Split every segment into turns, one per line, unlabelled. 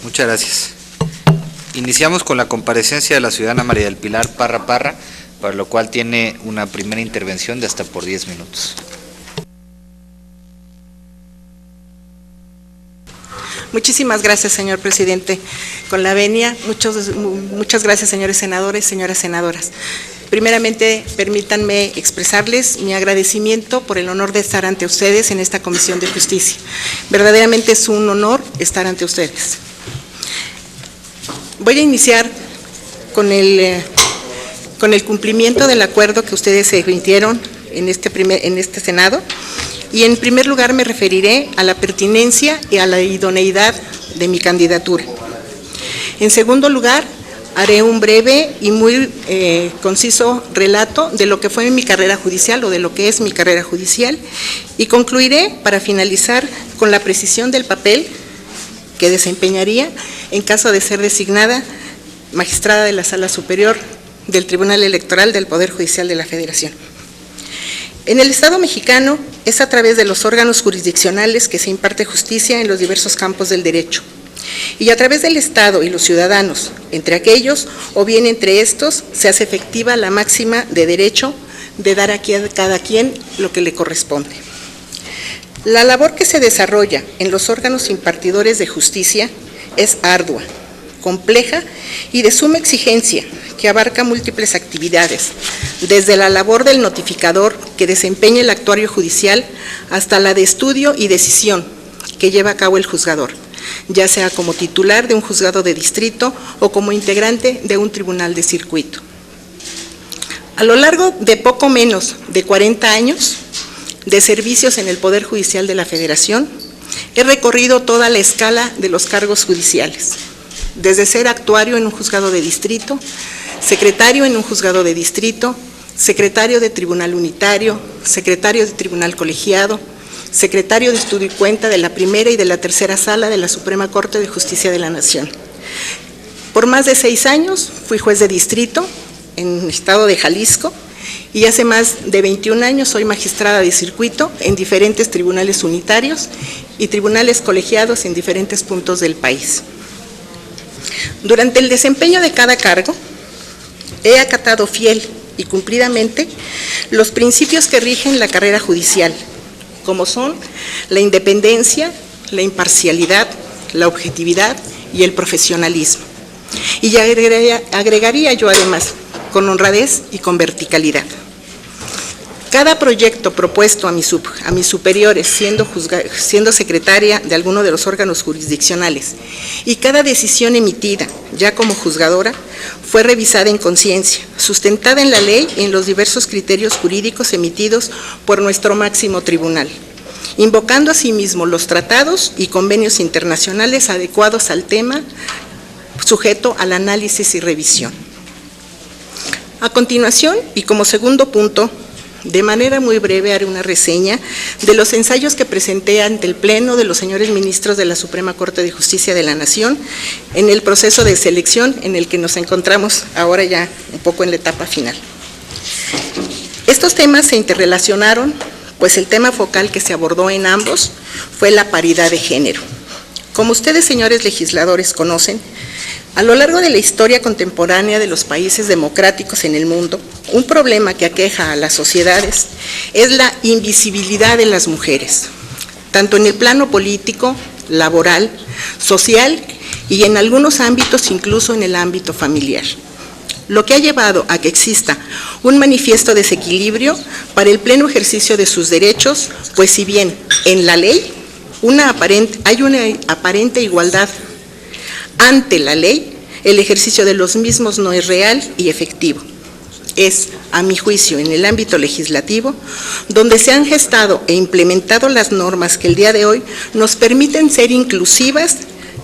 Muchas gracias. Iniciamos con la comparecencia de la ciudadana María del Pilar Parra Parra, para lo cual tiene una primera intervención de hasta por 10 minutos.
Muchísimas gracias, señor presidente. Con la venia, muchas gracias, señores senadores, señoras senadoras. Primeramente, permítanme expresarles mi agradecimiento por el honor de estar ante ustedes en esta Comisión de Justicia. Verdaderamente es un honor estar ante ustedes. Voy a iniciar con el cumplimiento del acuerdo que ustedes se emitieron en este Senado. Y en primer lugar me referiré a la pertinencia y a la idoneidad de mi candidatura. En segundo lugar, haré un breve y muy conciso relato de lo que fue mi carrera judicial o de lo que es mi carrera judicial, y concluiré para finalizar con la precisión del papel que desempeñaría en caso de ser designada magistrada de la Sala Superior del Tribunal Electoral del Poder Judicial de la Federación. En el Estado mexicano es a través de los órganos jurisdiccionales que se imparte justicia en los diversos campos del derecho. Y a través del Estado y los ciudadanos, entre aquellos o bien entre estos, se hace efectiva la máxima de derecho de dar a cada quien lo que le corresponde. La labor que se desarrolla en los órganos impartidores de justicia es ardua, compleja y de suma exigencia, que abarca múltiples actividades, desde la labor del notificador que desempeña el actuario judicial hasta la de estudio y decisión que lleva a cabo el juzgador, ya sea como titular de un juzgado de distrito o como integrante de un tribunal de circuito. A lo largo de poco menos de 40 años de servicios en el Poder Judicial de la Federación, he recorrido toda la escala de los cargos judiciales, desde ser actuario en un juzgado de distrito, secretario en un juzgado de distrito, secretario de tribunal unitario, secretario de tribunal colegiado, secretario de estudio y cuenta de la primera y de la tercera sala de la Suprema Corte de Justicia de la Nación. Por más de 6 años fui juez de distrito en el estado de Jalisco y hace más de 21 años soy magistrada de circuito en diferentes tribunales unitarios y tribunales colegiados en diferentes puntos del país. Durante el desempeño de cada cargo, he acatado fiel y cumplidamente los principios que rigen la carrera judicial, como son la independencia, la imparcialidad, la objetividad y el profesionalismo. Y agregaría yo además, con honradez y con verticalidad. Cada proyecto propuesto a mis superiores, siendo secretaria de alguno de los órganos jurisdiccionales, y cada decisión emitida, ya como juzgadora, fue revisada en conciencia, sustentada en la ley y en los diversos criterios jurídicos emitidos por nuestro máximo tribunal, invocando asimismo los tratados y convenios internacionales adecuados al tema, sujeto al análisis y revisión. A continuación, y como segundo punto, de manera muy breve haré una reseña de los ensayos que presenté ante el Pleno de los señores ministros de la Suprema Corte de Justicia de la Nación en el proceso de selección en el que nos encontramos ahora ya un poco en la etapa final. Estos temas se interrelacionaron, pues el tema focal que se abordó en ambos fue la paridad de género. Como ustedes, señores legisladores, conocen, a lo largo de la historia contemporánea de los países democráticos en el mundo, un problema que aqueja a las sociedades es la invisibilidad de las mujeres, tanto en el plano político, laboral, social y en algunos ámbitos, incluso en el ámbito familiar. Lo que ha llevado a que exista un manifiesto desequilibrio para el pleno ejercicio de sus derechos, pues si bien en la ley hay una aparente igualdad ante la ley, el ejercicio de los mismos no es real y efectivo. Es, a mi juicio, en el ámbito legislativo, donde se han gestado e implementado las normas que el día de hoy nos permiten ser inclusivas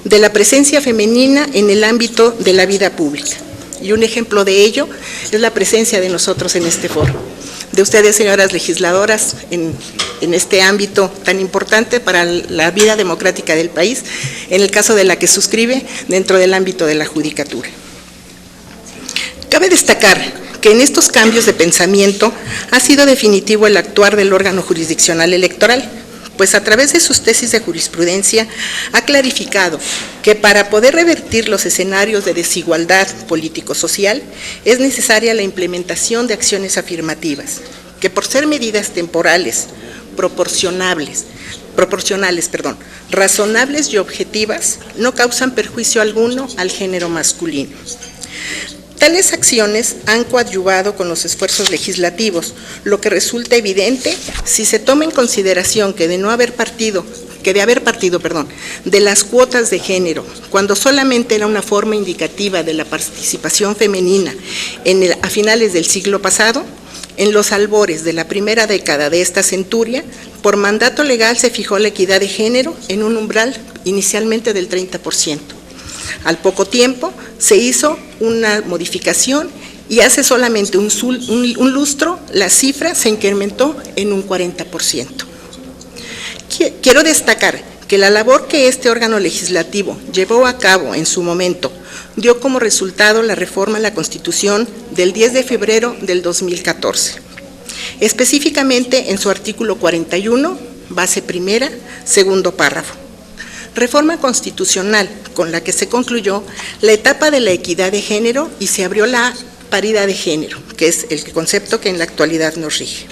de la presencia femenina en el ámbito de la vida pública. Y un ejemplo de ello es la presencia de nosotros en este foro, de ustedes, señoras legisladoras, en este ámbito tan importante para la vida democrática del país, en el caso de la que suscribe dentro del ámbito de la judicatura. Cabe destacar que en estos cambios de pensamiento ha sido definitivo el actuar del órgano jurisdiccional electoral, pues a través de sus tesis de jurisprudencia ha clarificado que para poder revertir los escenarios de desigualdad político-social es necesaria la implementación de acciones afirmativas, que por ser medidas temporales, razonables y objetivas, no causan perjuicio alguno al género masculino. Tales acciones han coadyuvado con los esfuerzos legislativos, lo que resulta evidente si se toma en consideración que de haber partido de las cuotas de género, cuando solamente era una forma indicativa de la participación femenina a finales del siglo pasado, en los albores de la primera década de esta centuria, por mandato legal se fijó la equidad de género en un umbral inicialmente del 30%. Al poco tiempo se hizo una modificación y hace solamente un lustro la cifra se incrementó en un 40%. Quiero destacar que la labor que este órgano legislativo llevó a cabo en su momento dio como resultado la reforma a la Constitución del 10 de febrero del 2014, específicamente en su artículo 41, base primera, segundo párrafo. Reforma constitucional con la que se concluyó la etapa de la equidad de género y se abrió la paridad de género, que es el concepto que en la actualidad nos rige,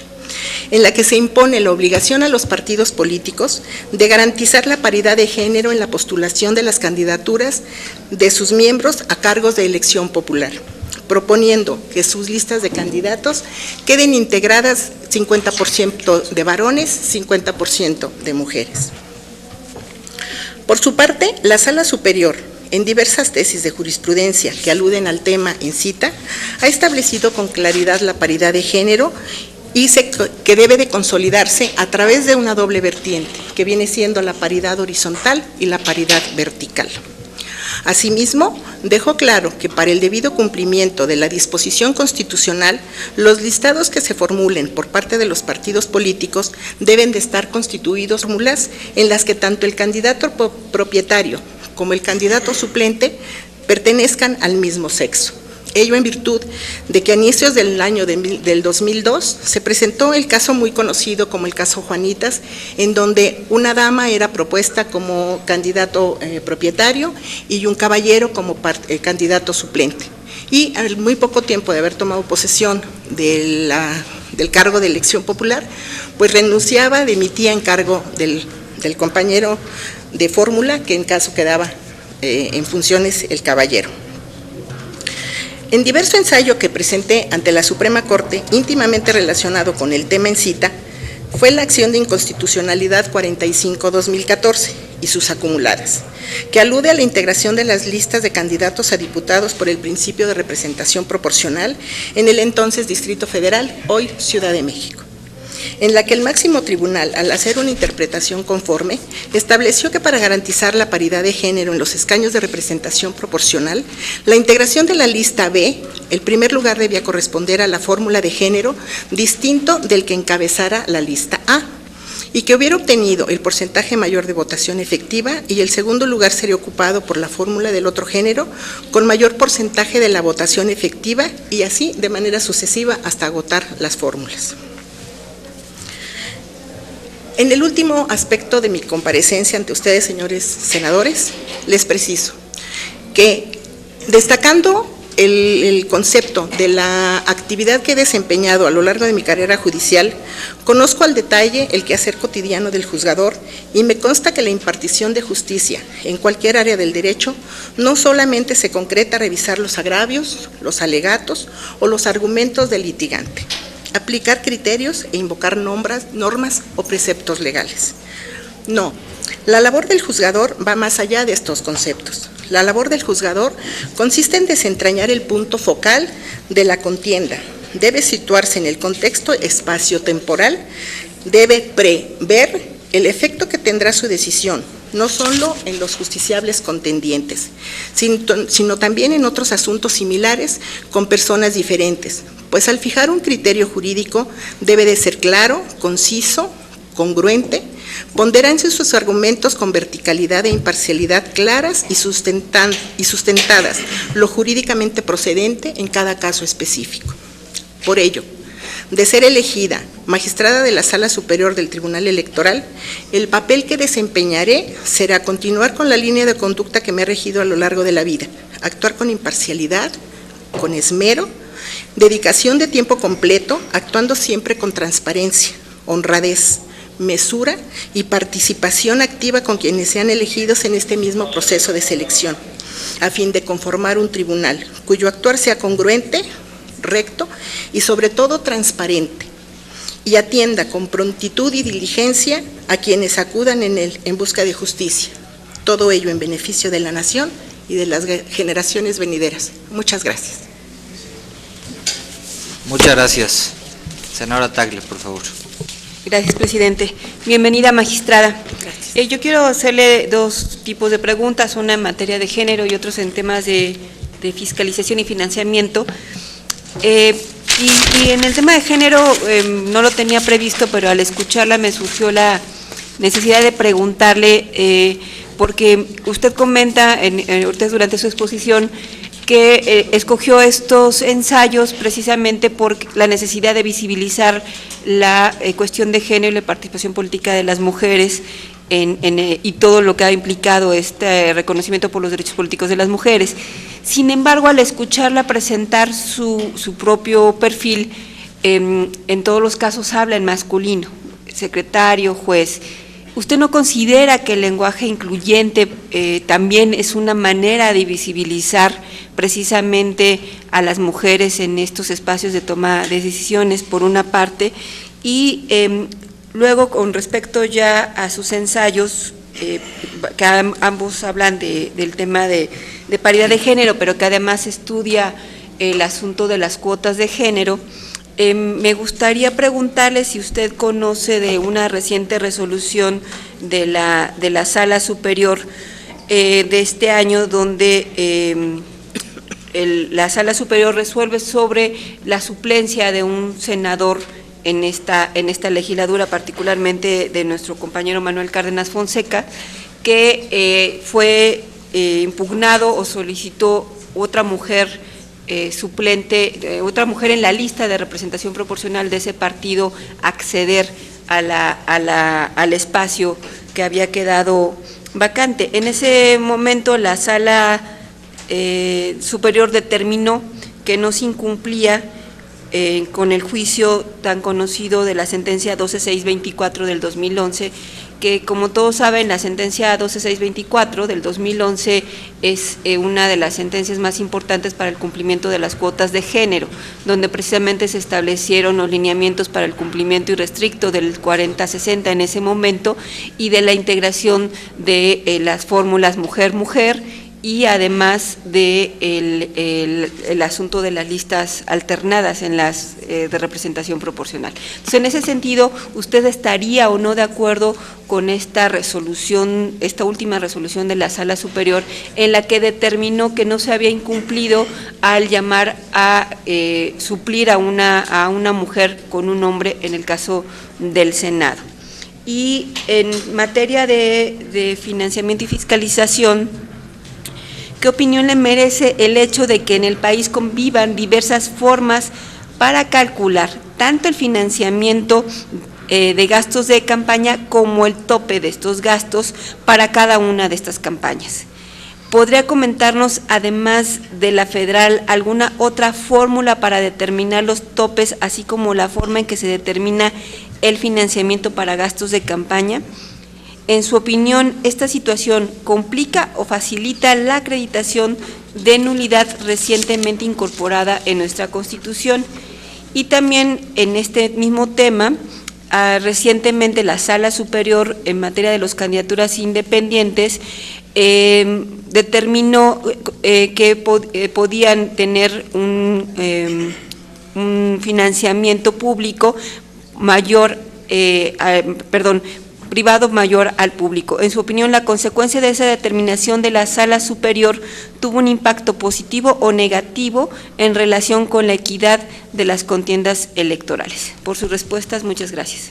en la que se impone la obligación a los partidos políticos de garantizar la paridad de género en la postulación de las candidaturas de sus miembros a cargos de elección popular, proponiendo que sus listas de candidatos queden integradas 50% de varones, 50% de mujeres. Por su parte, la Sala Superior, en diversas tesis de jurisprudencia que aluden al tema en cita, ha establecido con claridad la paridad de género y que debe de consolidarse a través de una doble vertiente, que viene siendo la paridad horizontal y la paridad vertical. Asimismo, dejó claro que para el debido cumplimiento de la disposición constitucional, los listados que se formulen por parte de los partidos políticos deben de estar constituidos fórmulas en las que tanto el candidato propietario como el candidato suplente pertenezcan al mismo sexo. Ello en virtud de que a inicios del año del 2002 se presentó el caso muy conocido como el caso Juanitas, en donde una dama era propuesta como candidato propietario y un caballero como candidato suplente. Y al muy poco tiempo de haber tomado posesión del cargo de elección popular, pues renunciaba, dimitía en cargo del compañero de fórmula, que en caso quedaba en funciones el caballero. En diverso ensayo que presenté ante la Suprema Corte, íntimamente relacionado con el tema en cita, fue la acción de inconstitucionalidad 45-2014 y sus acumuladas, que alude a la integración de las listas de candidatos a diputados por el principio de representación proporcional en el entonces Distrito Federal, hoy Ciudad de México, en la que el máximo tribunal, al hacer una interpretación conforme, estableció que para garantizar la paridad de género en los escaños de representación proporcional, la integración de la lista B, el primer lugar debía corresponder a la fórmula de género distinto del que encabezara la lista A, y que hubiera obtenido el porcentaje mayor de votación efectiva, y el segundo lugar sería ocupado por la fórmula del otro género con mayor porcentaje de la votación efectiva, y así de manera sucesiva hasta agotar las fórmulas. En el último aspecto de mi comparecencia ante ustedes, señores senadores, les preciso que, destacando el concepto de la actividad que he desempeñado a lo largo de mi carrera judicial, conozco al detalle el quehacer cotidiano del juzgador y me consta que la impartición de justicia en cualquier área del derecho no solamente se concreta a revisar los agravios, los alegatos o los argumentos del litigante, aplicar criterios e invocar normas o preceptos legales. No, la labor del juzgador va más allá de estos conceptos. La labor del juzgador consiste en desentrañar el punto focal de la contienda. Debe situarse en el contexto espacio-temporal, debe prever el efecto que tendrá su decisión, no solo en los justiciables contendientes, sino también en otros asuntos similares con personas diferentes, pues al fijar un criterio jurídico debe de ser claro, conciso, congruente, ponderando sus argumentos con verticalidad e imparcialidad claras y sustentadas lo jurídicamente procedente en cada caso específico. Por ello, de ser elegida magistrada de la Sala Superior del Tribunal Electoral, el papel que desempeñaré será continuar con la línea de conducta que me ha regido a lo largo de la vida, actuar con imparcialidad, con esmero, dedicación de tiempo completo, actuando siempre con transparencia, honradez, mesura y participación activa con quienes sean elegidos en este mismo proceso de selección, a fin de conformar un tribunal cuyo actuar sea congruente, recto y sobre todo transparente, y atienda con prontitud y diligencia a quienes acudan en él en busca de justicia. Todo ello en beneficio de la nación y de las generaciones venideras. Muchas gracias.
Muchas gracias. Senadora Tagle, por favor.
Gracias, presidente. Bienvenida, magistrada.
Gracias.
Yo quiero hacerle dos tipos de preguntas, una en materia de género y otros en temas de fiscalización y financiamiento. Y en el tema de género no lo tenía previsto, pero al escucharla me surgió la necesidad de preguntarle, porque usted comenta ahorita durante su exposición que escogió estos ensayos precisamente por la necesidad de visibilizar la cuestión de género y la participación política de las mujeres y todo lo que ha implicado este reconocimiento por los derechos políticos de las mujeres. Sin embargo, al escucharla presentar su propio perfil, en todos los casos habla en masculino, secretario, juez. ¿Usted no considera que el lenguaje incluyente también es una manera de visibilizar precisamente a las mujeres en estos espacios de toma de decisiones, por una parte? Y luego, con respecto ya a sus ensayos, que ambos hablan del tema de paridad de género, pero que además estudia el asunto de las cuotas de género, me gustaría preguntarle si usted conoce de una reciente resolución de la Sala Superior de este año, donde la Sala Superior resuelve sobre la suplencia de un senador en esta legislatura, particularmente de nuestro compañero Manuel Cárdenas Fonseca, que fue impugnado o solicitó otra mujer suplente, otra mujer en la lista de representación proporcional de ese partido acceder al espacio que había quedado vacante. En ese momento la Sala Superior determinó que no se incumplía con el juicio tan conocido de la sentencia 12624 del 2011, que como todos saben, la sentencia 12624 del 2011 es una de las sentencias más importantes para el cumplimiento de las cuotas de género, donde precisamente se establecieron los lineamientos para el cumplimiento irrestricto del 40-60 en ese momento, y de la integración de las fórmulas mujer-mujer, y además de el asunto de las listas alternadas en las de representación proporcional. Entonces, en ese sentido, ¿usted estaría o no de acuerdo con esta resolución, esta última resolución de la Sala Superior, en la que determinó que no se había incumplido al llamar a suplir a una mujer con un hombre en el caso del Senado? Y en materia de financiamiento y fiscalización, ¿qué opinión le merece el hecho de que en el país convivan diversas formas para calcular tanto el financiamiento de gastos de campaña como el tope de estos gastos para cada una de estas campañas? ¿Podría comentarnos, además de la federal, alguna otra fórmula para determinar los topes, así como la forma en que se determina el financiamiento para gastos de campaña? En su opinión, ¿esta situación complica o facilita la acreditación de nulidad recientemente incorporada en nuestra Constitución? Y también en este mismo tema, recientemente la Sala Superior en materia de las candidaturas independientes determinó que podían tener un financiamiento público mayor, privado mayor al público. En su opinión, ¿la consecuencia de esa determinación de la Sala Superior tuvo un impacto positivo o negativo en relación con la equidad de las contiendas electorales? Por sus respuestas, muchas gracias.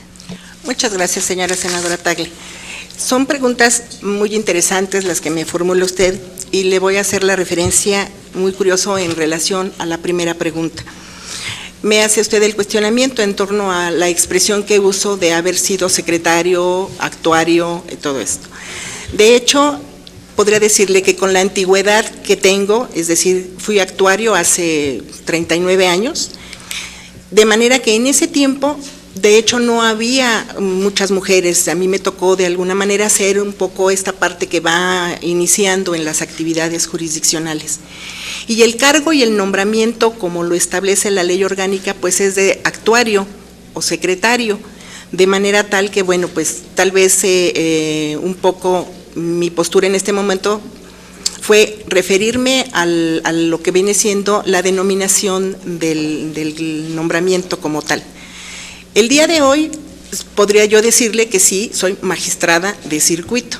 Muchas gracias, señora senadora Tagle. Son preguntas muy interesantes las que me formula usted, y le voy a hacer la referencia muy curioso en relación a la primera pregunta. me hace usted el cuestionamiento en torno a la expresión que uso de haber sido secretario, actuario y todo esto. De hecho, podría decirle que con la antigüedad que tengo, es decir, fui actuario hace 39 años, de manera que en ese tiempo, de hecho, no había muchas mujeres. A mí me tocó de alguna manera hacer un poco esta parte que va iniciando en las actividades jurisdiccionales. Y el cargo y el nombramiento, como lo establece la ley orgánica, pues es de actuario o secretario, de manera tal que, bueno, pues tal vez un poco mi postura en este momento fue referirme a lo que viene siendo la denominación del nombramiento como tal. El día de hoy podría yo decirle que sí, soy magistrada de circuito,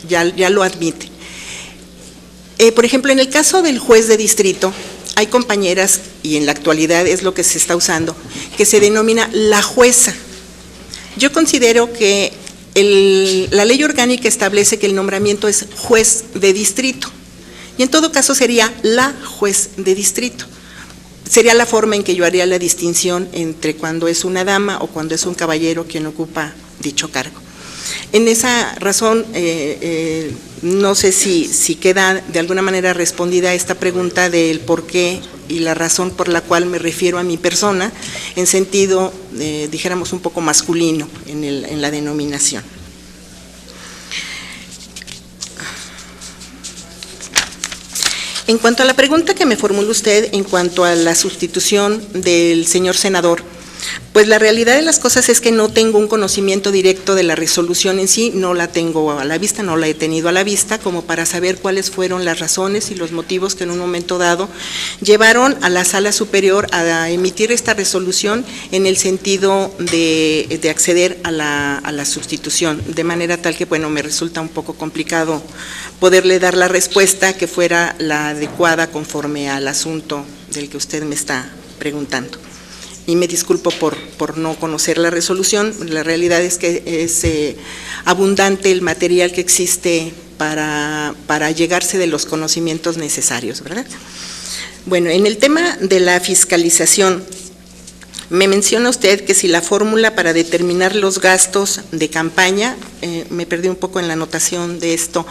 ya lo admite. Por ejemplo, en el caso del juez de distrito, hay compañeras, y en la actualidad es lo que se está usando, que se denomina la jueza. Yo considero que la ley orgánica establece que el nombramiento es juez de distrito, y en todo caso sería la juez de distrito. Sería la forma en que yo haría la distinción entre cuando es una dama o cuando es un caballero quien ocupa dicho cargo. En esa razón, no sé si queda de alguna manera respondida esta pregunta del por qué y la razón por la cual me refiero a mi persona, en sentido, dijéramos, un poco masculino en la denominación. En cuanto a la pregunta que me formuló usted en cuanto a la sustitución del señor senador, pues la realidad de las cosas es que no tengo un conocimiento directo de la resolución en sí, no la tengo a la vista, no la he tenido a la vista, como para saber cuáles fueron las razones y los motivos que en un momento dado llevaron a la Sala Superior a emitir esta resolución en el sentido de acceder a la sustitución, de manera tal que, bueno, me resulta un poco complicado poderle dar la respuesta que fuera la adecuada conforme al asunto del que usted me está preguntando. Y me disculpo por no conocer la resolución. La realidad es que es abundante el material que existe para llegarse de los conocimientos necesarios, ¿verdad? Bueno, en el tema de la fiscalización, me menciona usted que si la fórmula para determinar los gastos de campaña, me perdí un poco en la anotación de esto,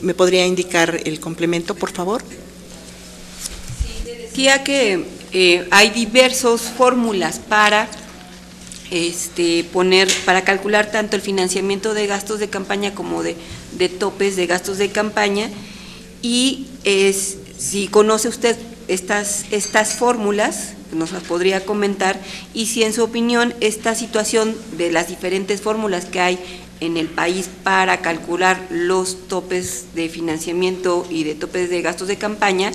¿me podría indicar el complemento, por favor?
Sí, te decía que hay diversas fórmulas para para calcular tanto el financiamiento de gastos de campaña como de topes de gastos de campaña, y si conoce usted estas fórmulas, nos las podría comentar, y si en su opinión esta situación de las diferentes fórmulas que hay en el país para calcular los topes de financiamiento y de topes de gastos de campaña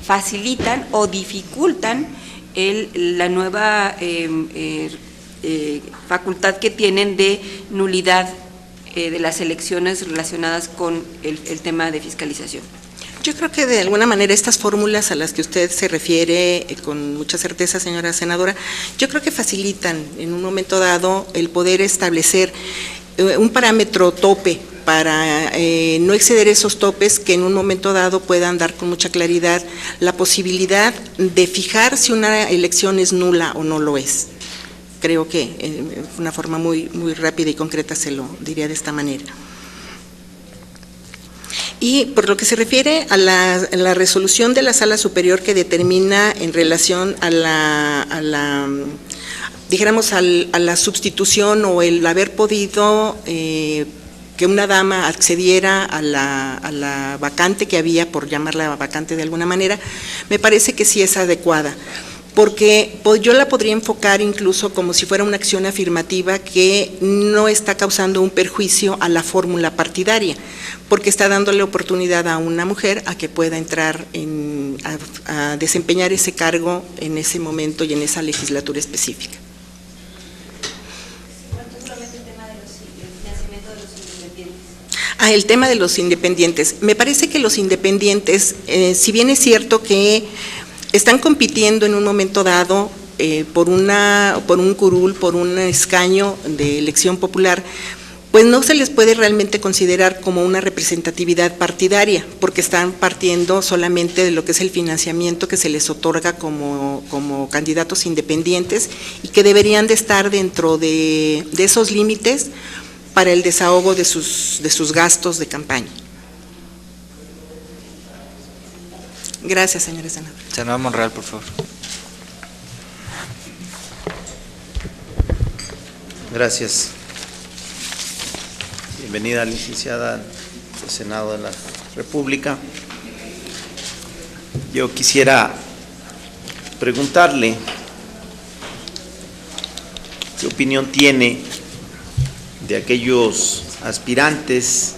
facilitan o dificultan la nueva facultad que tienen de nulidad de las elecciones relacionadas con el tema de fiscalización.
Yo creo que de alguna manera estas fórmulas a las que usted se refiere con mucha certeza, señora senadora, yo creo que facilitan en un momento dado el poder establecer un parámetro tope para no exceder esos topes que en un momento dado puedan dar con mucha claridad la posibilidad de fijar si una elección es nula o no lo es. Creo que de una forma muy rápida y concreta se lo diría de esta manera. Y por lo que se refiere a la resolución de la Sala Superior que determina en relación a la dijéramos, a la sustitución o el haber podido que una dama accediera a la vacante que había, por llamarla vacante de alguna manera, me parece que sí es adecuada, porque yo la podría enfocar incluso como si fuera una acción afirmativa que no está causando un perjuicio a la fórmula partidaria, porque está dándole oportunidad a una mujer a que pueda entrar a desempeñar ese cargo en ese momento y en esa legislatura específica. El tema de los independientes. Me parece que los independientes, si bien es cierto que están compitiendo en un momento dado por un curul, por un escaño de elección popular, pues no se les puede realmente considerar como una representatividad partidaria, porque están partiendo solamente de lo que es el financiamiento que se les otorga como candidatos independientes y que deberían de estar dentro de esos límites para el desahogo de sus gastos de campaña. Gracias, señores senadores.
Senador Monreal, por favor.
Gracias. Bienvenida, licenciada, al Senado de la República. Yo quisiera preguntarle qué opinión tiene de aquellos aspirantes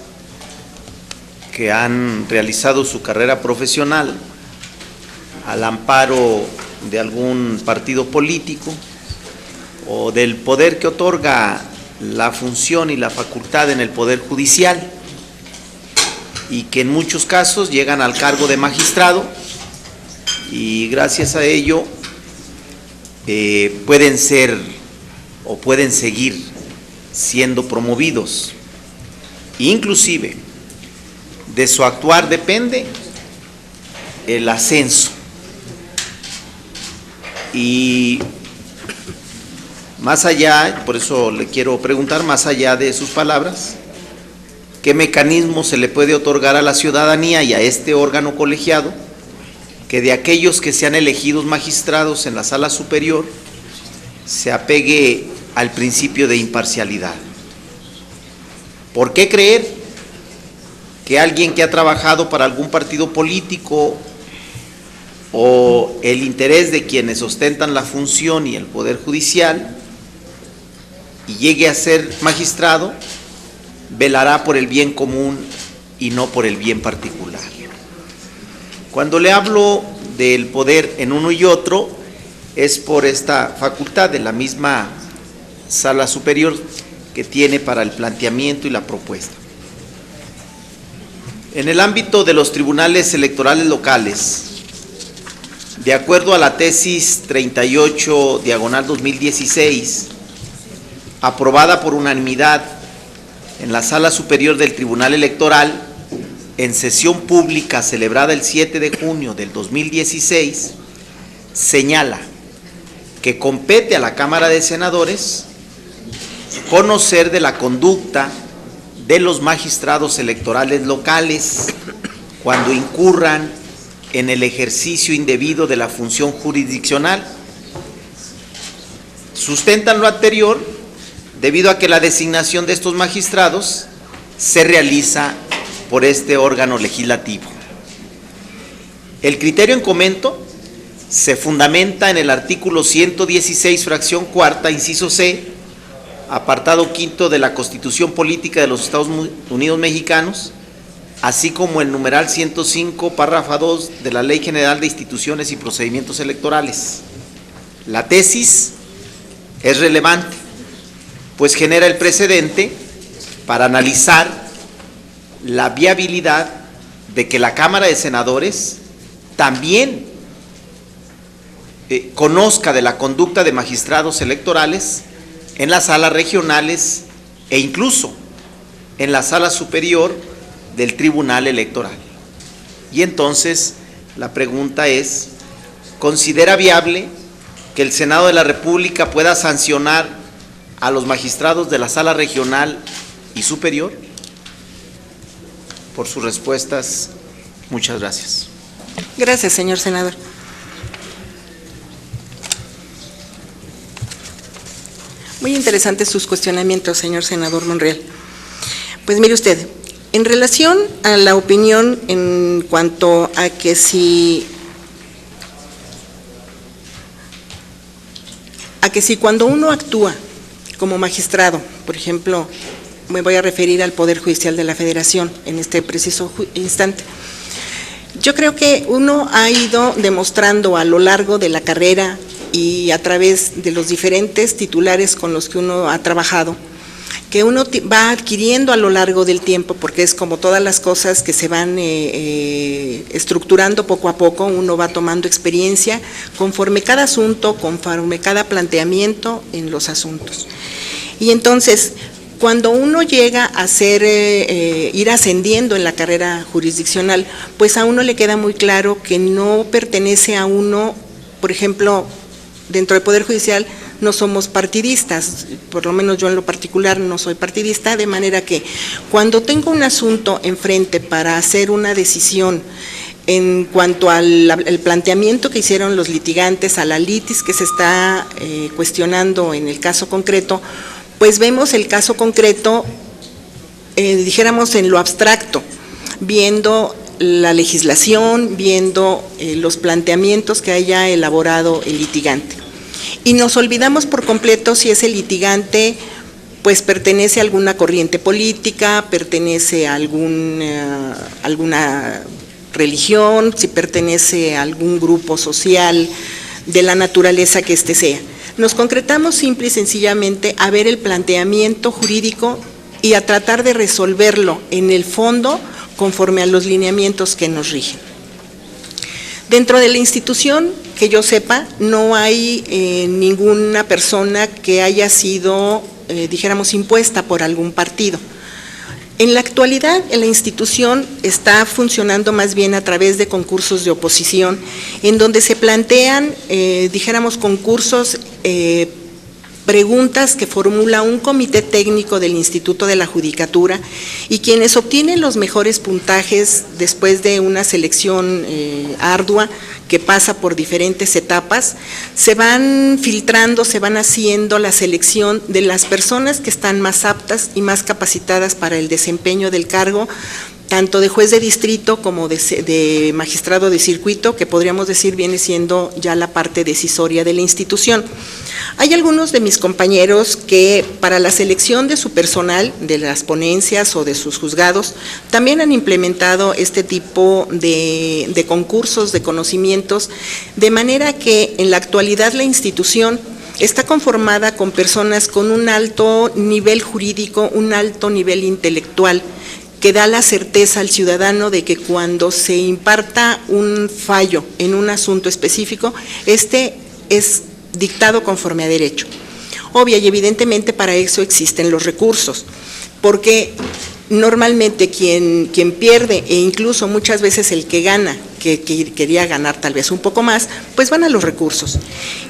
que han realizado su carrera profesional al amparo de algún partido político o del poder que otorga la función y la facultad en el Poder Judicial, y que en muchos casos llegan al cargo de magistrado y gracias a ello pueden ser o pueden seguir siendo promovidos. Inclusive de su actuar depende el ascenso. Y más allá, por eso le quiero preguntar, más allá de sus palabras, ¿qué mecanismo se le puede otorgar a la ciudadanía y a este órgano colegiado que de aquellos que sean elegidos magistrados en la sala superior se apegue al principio de imparcialidad? ¿Por qué creer que alguien que ha trabajado para algún partido político o el interés de quienes ostentan la función y el Poder Judicial y llegue a ser magistrado, velará por el bien común y no por el bien particular? Cuando le hablo del poder en uno y otro, es por esta facultad de la misma sala superior que tiene para el planteamiento y la propuesta. En el ámbito de los tribunales electorales locales, de acuerdo a la tesis 38/2016, aprobada por unanimidad en la Sala Superior del Tribunal Electoral, en sesión pública celebrada el 7 de junio del 2016, señala que compete a la Cámara de Senadores conocer de la conducta de los magistrados electorales locales cuando incurran en el ejercicio indebido de la función jurisdiccional. Sustentan lo anterior debido a que la designación de estos magistrados se realiza por este órgano legislativo. El criterio en comento se fundamenta en el artículo 116, fracción cuarta, inciso C, apartado quinto de la Constitución Política de los Estados Unidos Mexicanos, así como el numeral 105, párrafo 2 de la Ley General de Instituciones y Procedimientos Electorales. La tesis es relevante, pues genera el precedente para analizar la viabilidad de que la Cámara de Senadores también conozca de la conducta de magistrados electorales en las salas regionales e incluso en la sala superior del Tribunal Electoral. Y entonces la pregunta es, ¿considera viable que el Senado de la República pueda sancionar a los magistrados de la sala regional y superior? Por sus respuestas, muchas gracias.
Gracias, señor senador. Muy interesantes sus cuestionamientos, señor senador Monreal. Pues mire usted, en relación a la opinión en cuanto a que si cuando uno actúa como magistrado, por ejemplo, me voy a referir al Poder Judicial de la Federación en este preciso instante, yo creo que uno ha ido demostrando a lo largo de la carrera y a través de los diferentes titulares con los que uno ha trabajado, que uno va adquiriendo a lo largo del tiempo, porque es como todas las cosas que se van estructurando poco a poco, uno va tomando experiencia conforme cada asunto, conforme cada planteamiento en los asuntos. Y entonces, Cuando uno llega a ir ascendiendo en la carrera jurisdiccional, pues a uno le queda muy claro que no pertenece a uno, por ejemplo, dentro del Poder Judicial no somos partidistas, por lo menos yo en lo particular no soy partidista, de manera que cuando tengo un asunto enfrente para hacer una decisión en cuanto al planteamiento que hicieron los litigantes, a la litis que se está cuestionando en el caso concreto, pues vemos el caso concreto, dijéramos en lo abstracto, viendo la legislación, viendo los planteamientos que haya elaborado el litigante. Y nos olvidamos por completo si ese litigante pues pertenece a alguna corriente política, pertenece a alguna religión, si pertenece a algún grupo social, de la naturaleza que éste sea. Nos concretamos simple y sencillamente a ver el planteamiento jurídico y a tratar de resolverlo en el fondo conforme a los lineamientos que nos rigen. Dentro de la institución, que yo sepa, no hay ninguna persona que haya sido, dijéramos, impuesta por algún partido. En la actualidad, la institución está funcionando más bien a través de concursos de oposición, en donde se plantean, dijéramos, concursos, preguntas que formula un comité técnico del Instituto de la Judicatura, y quienes obtienen los mejores puntajes después de una selección ardua que pasa por diferentes etapas, se van filtrando, se van haciendo la selección de las personas que están más aptas y más capacitadas para el desempeño del cargo, tanto de juez de distrito como de magistrado de circuito, que podríamos decir viene siendo ya la parte decisoria de la institución. Hay algunos de mis compañeros que para la selección de su personal, de las ponencias o de sus juzgados, también han implementado este tipo de concursos, de conocimientos, de manera que en la actualidad la institución está conformada con personas con un alto nivel jurídico, un alto nivel intelectual, que da la certeza al ciudadano de que cuando se imparta un fallo en un asunto específico, este es dictado conforme a derecho. Obvia y evidentemente para eso existen los recursos, porque normalmente quien pierde, e incluso muchas veces el que gana, que quería ganar tal vez un poco más, pues van a los recursos.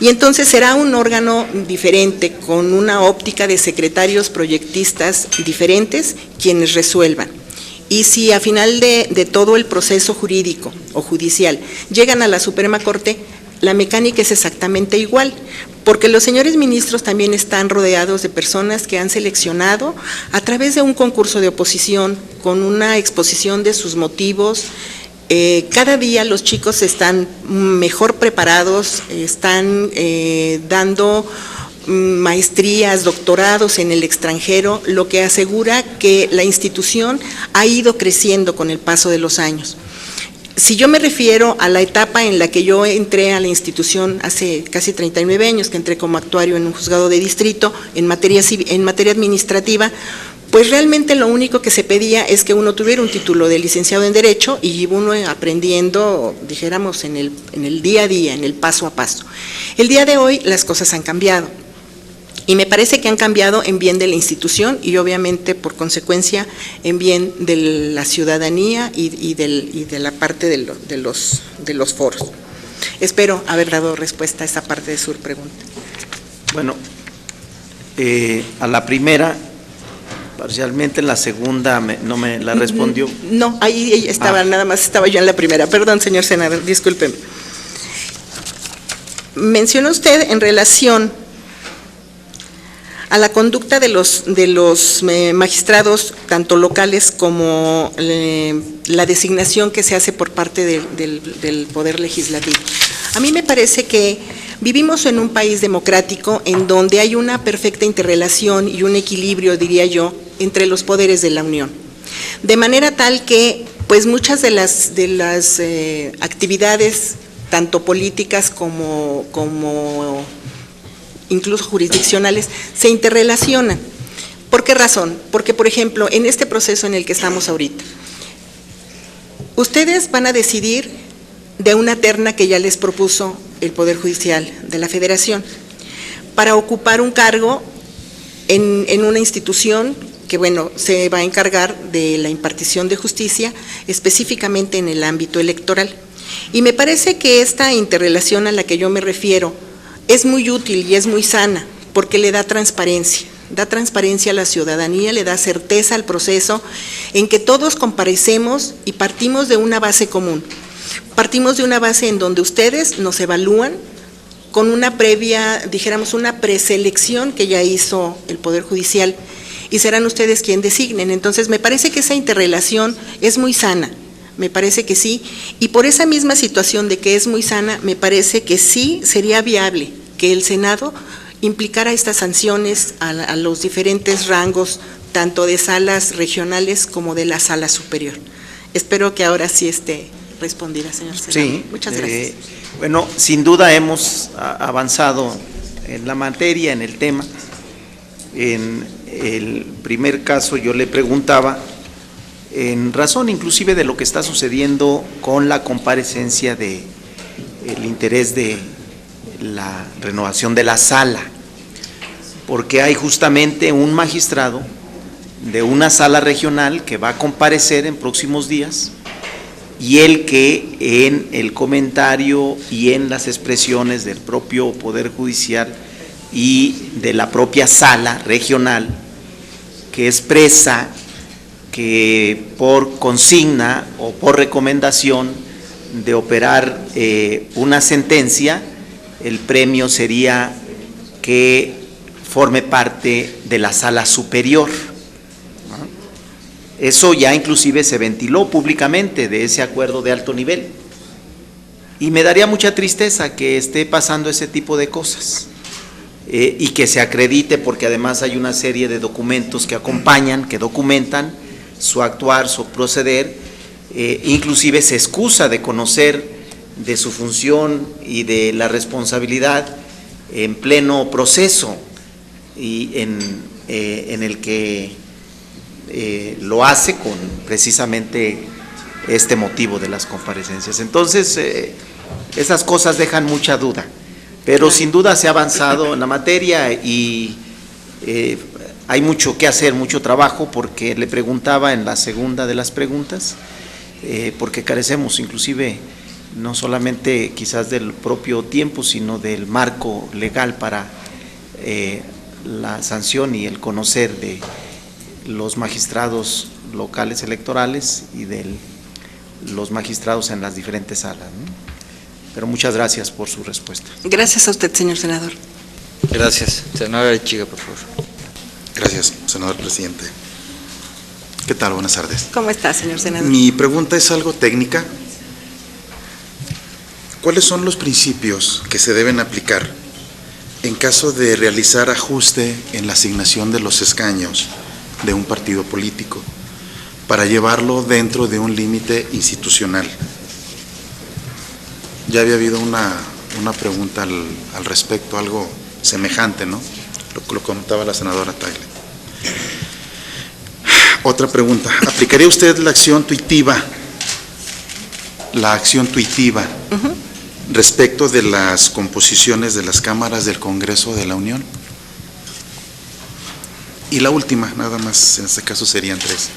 Y entonces será un órgano diferente, con una óptica de secretarios proyectistas diferentes, quienes resuelvan. Y si a final de todo el proceso jurídico o judicial llegan a la Suprema Corte, la mecánica es exactamente igual, porque los señores ministros también están rodeados de personas que han seleccionado a través de un concurso de oposición, con una exposición de sus motivos. Cada día los chicos están mejor preparados, están dando maestrías, doctorados en el extranjero, lo que asegura que la institución ha ido creciendo con el paso de los años. Si yo me refiero a la etapa en la que yo entré a la institución hace casi 39 años, que entré como actuario en un juzgado de distrito en materia administrativa, pues realmente lo único que se pedía es que uno tuviera un título de licenciado en Derecho y uno aprendiendo, dijéramos, en el día a día, en el paso a paso. El día de hoy las cosas han cambiado. Y me parece que han cambiado en bien de la institución y obviamente por consecuencia en bien de la ciudadanía y de la parte de los foros. Espero haber dado respuesta a esa parte de su pregunta.
Bueno, a la primera, parcialmente, en la segunda no me la respondió.
No, ahí estaba, nada más estaba yo en la primera. Perdón, señor senador, discúlpeme. Menciona usted en relación a la conducta de los magistrados, tanto locales como la designación que se hace por parte del Poder Legislativo. A mí me parece que vivimos en un país democrático en donde hay una perfecta interrelación y un equilibrio, diría yo, entre los poderes de la Unión. De manera tal que, pues muchas de las actividades, tanto políticas como incluso jurisdiccionales, se interrelacionan. ¿Por qué razón? Porque, por ejemplo, en este proceso en el que estamos ahorita, ustedes van a decidir de una terna que ya les propuso el Poder Judicial de la Federación para ocupar un cargo en una institución que, bueno, se va a encargar de la impartición de justicia, específicamente en el ámbito electoral. Y me parece que esta interrelación a la que yo me refiero es muy útil y es muy sana, porque le da transparencia a la ciudadanía, le da certeza al proceso, en que todos comparecemos y partimos de una base común. Partimos de una base en donde ustedes nos evalúan con una previa, dijéramos, una preselección que ya hizo el Poder Judicial, y serán ustedes quien designen. Entonces, me parece que esa interrelación es muy sana, me parece que sí, y por esa misma situación de que es muy sana, me parece que sí sería viable que el Senado implicara estas sanciones a los diferentes rangos, tanto de salas regionales como de la sala superior. Espero que ahora sí esté respondida, señor senador.
Sí.
Muchas gracias.
Bueno, sin duda hemos avanzado en la materia, en el tema. En el primer caso yo le preguntaba, en razón inclusive de lo que está sucediendo con la comparecencia de el interés de la renovación de la sala, porque hay justamente un magistrado de una sala regional que va a comparecer en próximos días, y el que en el comentario y en las expresiones del propio Poder Judicial y de la propia sala regional, que expresa que por consigna o por recomendación de operar una sentencia, el premio sería que forme parte de la sala superior. Eso ya inclusive se ventiló públicamente de ese acuerdo de alto nivel, y me daría mucha tristeza que esté pasando ese tipo de cosas, y que se acredite, porque además hay una serie de documentos que acompañan, que documentan su actuar, su proceder, inclusive se excusa de conocer de su función y de la responsabilidad en pleno proceso, y en el que lo hace con precisamente este motivo de las comparecencias. Entonces, esas cosas dejan mucha duda, pero sin duda se ha avanzado en la materia, y hay mucho que hacer, mucho trabajo, porque le preguntaba en la segunda de las preguntas, porque carecemos inclusive no solamente quizás del propio tiempo, sino del marco legal para la sanción y el conocer de los magistrados locales electorales y de los magistrados en las diferentes salas, ¿no? Pero muchas gracias por su respuesta.
Gracias a usted, señor senador.
Gracias. Senador Arechiga, por favor.
Gracias, senador presidente. ¿Qué tal? Buenas tardes.
¿Cómo está, señor senador?
Mi pregunta es algo técnica. ¿Cuáles son los principios que se deben aplicar en caso de realizar ajuste en la asignación de los escaños de un partido político para llevarlo dentro de un límite institucional? Ya había habido una pregunta al respecto, algo semejante, ¿no? Lo comentaba la senadora Tagle. Otra pregunta, ¿aplicaría usted la acción tuitiva respecto de las composiciones de las cámaras del Congreso de la Unión? Y la última, nada más, en este caso serían 3.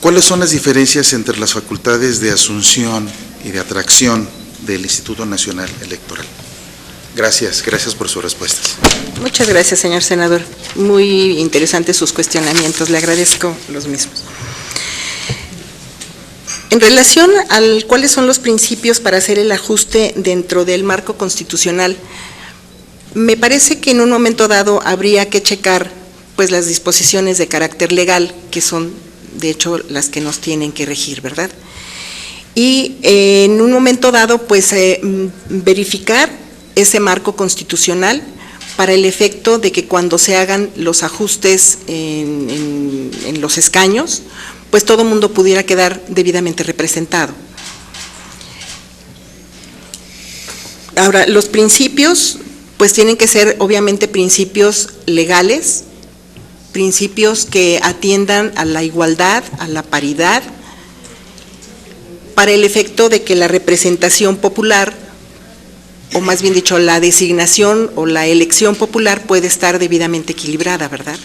¿Cuáles son las diferencias entre las facultades de asunción y de atracción del Instituto Nacional Electoral? Gracias por sus respuestas.
Muchas gracias, señor senador. Muy interesantes sus cuestionamientos, le agradezco los mismos. En relación a cuáles son los principios para hacer el ajuste dentro del marco constitucional, me parece que en un momento dado habría que checar pues las disposiciones de carácter legal, que son de hecho las que nos tienen que regir, ¿verdad? Y en un momento dado pues verificar ese marco constitucional para el efecto de que cuando se hagan los ajustes en los escaños, pues todo mundo pudiera quedar debidamente representado. Ahora, los principios pues tienen que ser obviamente principios legales, principios que atiendan a la igualdad, a la paridad, para el efecto de que la representación popular o más bien dicho, la designación o la elección popular puede estar debidamente equilibrada, ¿verdad?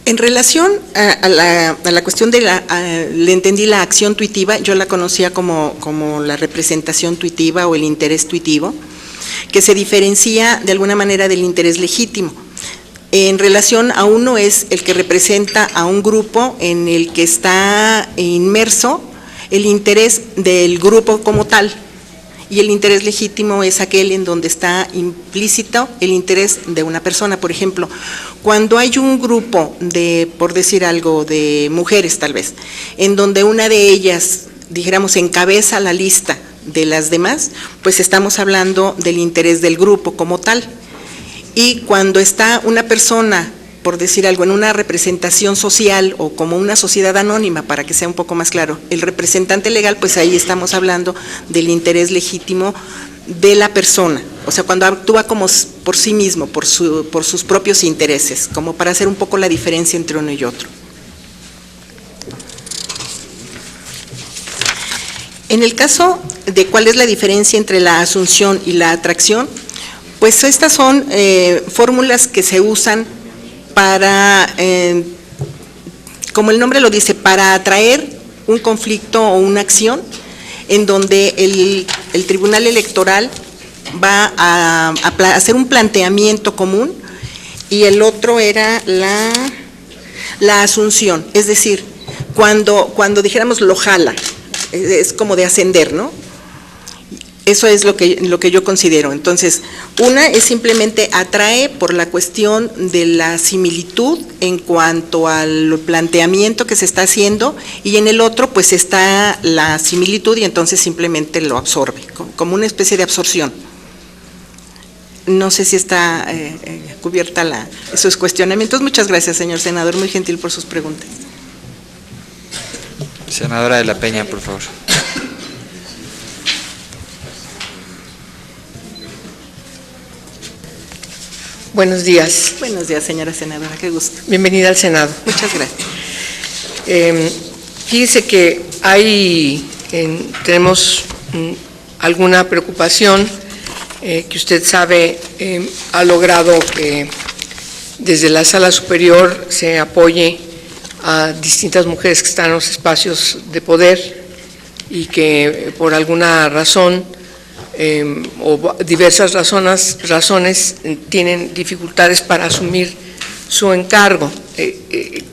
En relación a la cuestión de le entendí la acción tuitiva, yo la conocía como la representación tuitiva o el interés tuitivo, que se diferencia de alguna manera del interés legítimo. En relación a uno es el que representa a un grupo en el que está inmerso el interés del grupo como tal, y el interés legítimo es aquel en donde está implícito el interés de una persona. Por ejemplo, cuando hay un grupo de, por decir algo, de mujeres tal vez, en donde una de ellas, dijéramos, encabeza la lista de las demás, pues estamos hablando del interés del grupo como tal. Y cuando está una persona, por decir algo, en una representación social o como una sociedad anónima, para que sea un poco más claro, el representante legal, pues ahí estamos hablando del interés legítimo de la persona, o sea, cuando actúa como por sí mismo, por sus propios intereses, como para hacer un poco la diferencia entre uno y otro. En el caso de cuál es la diferencia entre la asunción y la atracción, pues estas son fórmulas que se usan para, como el nombre lo dice, para atraer un conflicto o una acción en donde el Tribunal Electoral va a hacer un planteamiento común, y el otro era la asunción, es decir, cuando dijéramos lo jala, es como de ascender, ¿no? Eso es lo que yo considero. Entonces, una es simplemente atrae por la cuestión de la similitud en cuanto al planteamiento que se está haciendo, y en el otro pues está la similitud y entonces simplemente lo absorbe, como una especie de absorción. No sé si está cubierta esos cuestionamientos. Muchas gracias, señor senador, muy gentil por sus preguntas.
Senadora de la Peña, por favor.
Buenos días.
Buenos días, señora senadora, qué gusto.
Bienvenida al Senado.
Muchas gracias.
Fíjese que tenemos alguna preocupación, que usted sabe, ha logrado que desde la Sala Superior se apoye a distintas mujeres que están en los espacios de poder y que por alguna razón o diversas razones tienen dificultades para asumir su encargo.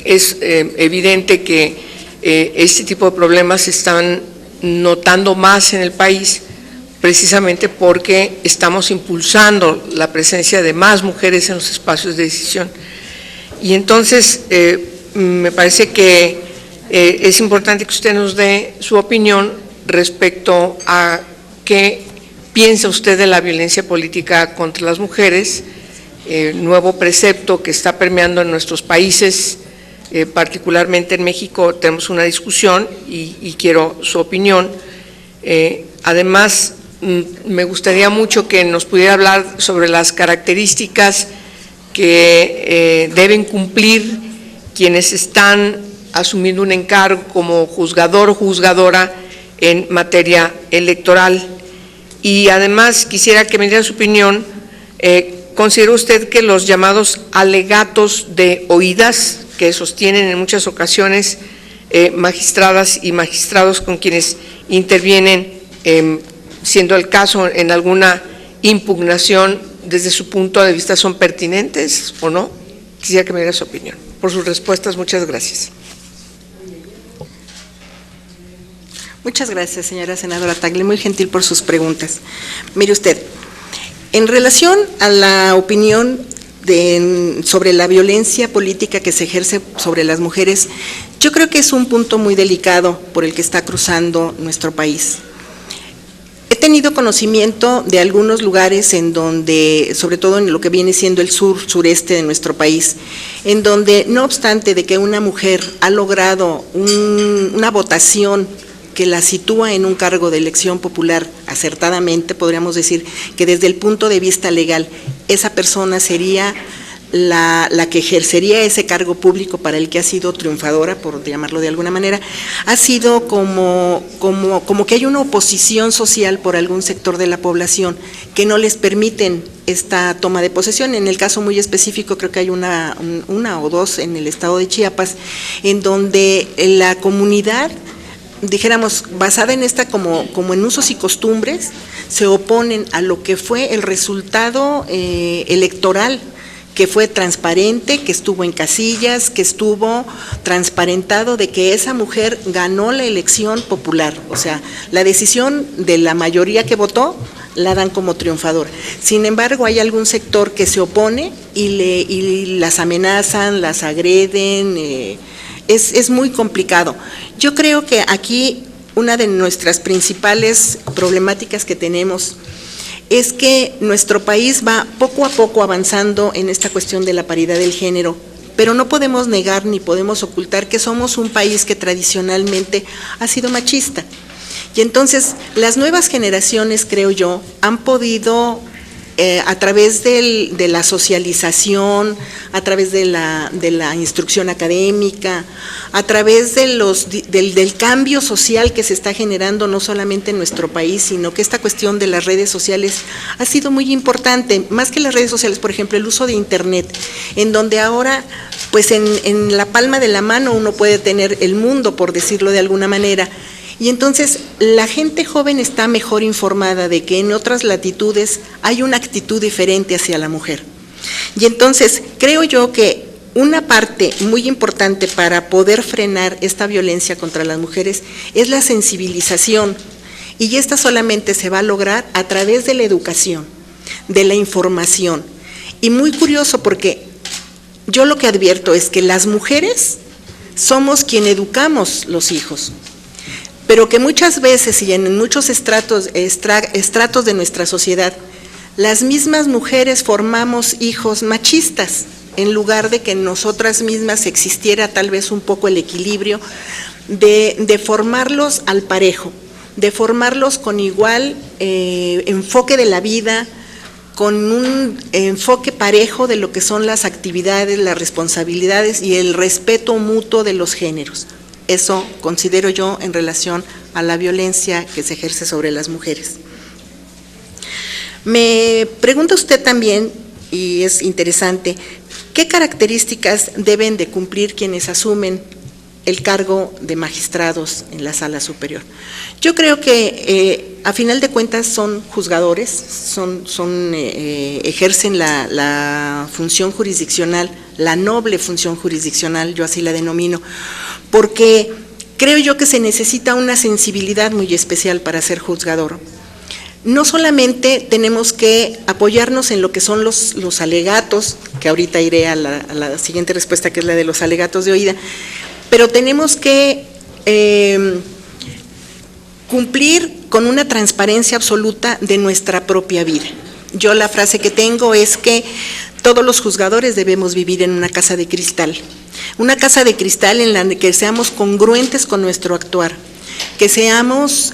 Es evidente que este tipo de problemas se están notando más en el país, precisamente porque estamos impulsando la presencia de más mujeres en los espacios de decisión. Y entonces me parece que es importante que usted nos dé su opinión respecto a qué piensa usted de la violencia política contra las mujeres, nuevo precepto que está permeando en nuestros países, particularmente en México. Tenemos una discusión y quiero su opinión. Además, me gustaría mucho que nos pudiera hablar sobre las características que deben cumplir quienes están asumiendo un encargo como juzgador o juzgadora en materia electoral. Y además quisiera que me diera su opinión, ¿considera usted que los llamados alegatos de oídas que sostienen en muchas ocasiones magistradas y magistrados con quienes intervienen, siendo el caso en alguna impugnación, desde su punto de vista son pertinentes o no? Quisiera que me diera su opinión. Por sus respuestas, muchas gracias.
Muchas gracias, señora senadora Tagle, muy gentil por sus preguntas. Mire usted, en relación a la opinión sobre la violencia política que se ejerce sobre las mujeres, yo creo que es un punto muy delicado por el que está cruzando nuestro país. He tenido conocimiento de algunos lugares en donde, sobre todo en lo que viene siendo el sureste de nuestro país, en donde no obstante de que una mujer ha logrado una votación que la sitúa en un cargo de elección popular acertadamente, podríamos decir que desde el punto de vista legal esa persona sería la que ejercería ese cargo público para el que ha sido triunfadora, por llamarlo de alguna manera, ha sido como que hay una oposición social por algún sector de la población que no les permiten esta toma de posesión. En el caso muy específico, creo que hay una o dos en el estado de Chiapas, en donde la comunidad, dijéramos, basada en esta como en usos y costumbres, se oponen a lo que fue el resultado electoral, que fue transparente, que estuvo en casillas, que estuvo transparentado de que esa mujer ganó la elección popular. O sea, la decisión de la mayoría que votó la dan como triunfadora. Sin embargo, hay algún sector que se opone y las amenazan, las agreden, es muy complicado. Yo creo que aquí una de nuestras principales problemáticas que tenemos es que nuestro país va poco a poco avanzando en esta cuestión de la paridad del género, pero no podemos negar ni podemos ocultar que somos un país que tradicionalmente ha sido machista. Y entonces las nuevas generaciones, creo yo, han podido, a través de la socialización, a través de la instrucción académica, a través del cambio social que se está generando no solamente en nuestro país, sino que esta cuestión de las redes sociales ha sido muy importante, más que las redes sociales, por ejemplo, el uso de Internet, en donde ahora, pues en la palma de la mano uno puede tener el mundo, por decirlo de alguna manera. Y entonces la gente joven está mejor informada de que en otras latitudes hay una actitud diferente hacia la mujer. Y entonces creo yo que una parte muy importante para poder frenar esta violencia contra las mujeres es la sensibilización, y esta solamente se va a lograr a través de la educación, de la información. Y muy curioso, porque yo lo que advierto es que las mujeres somos quien educamos los hijos, pero que muchas veces y en muchos estratos de nuestra sociedad, las mismas mujeres formamos hijos machistas, en lugar de que en nosotras mismas existiera tal vez un poco el equilibrio de formarlos al parejo, de formarlos con igual enfoque de la vida, con un enfoque parejo de lo que son las actividades, las responsabilidades y el respeto mutuo de los géneros. Eso considero yo en relación a la violencia que se ejerce sobre las mujeres. Me pregunta usted también, y es interesante, ¿qué características deben de cumplir quienes asumen el cargo de magistrados en la sala superior? Yo creo que a final de cuentas son juzgadores, ejercen la función jurisdiccional, la noble función jurisdiccional, yo así la denomino, porque creo yo que se necesita una sensibilidad muy especial para ser juzgador. No solamente tenemos que apoyarnos en lo que son los alegatos, que ahorita iré a la siguiente respuesta, que es la de los alegatos de oída, pero tenemos que cumplir con una transparencia absoluta de nuestra propia vida. Yo la frase que tengo es que todos los juzgadores debemos vivir en una casa de cristal en la que seamos congruentes con nuestro actuar, que seamos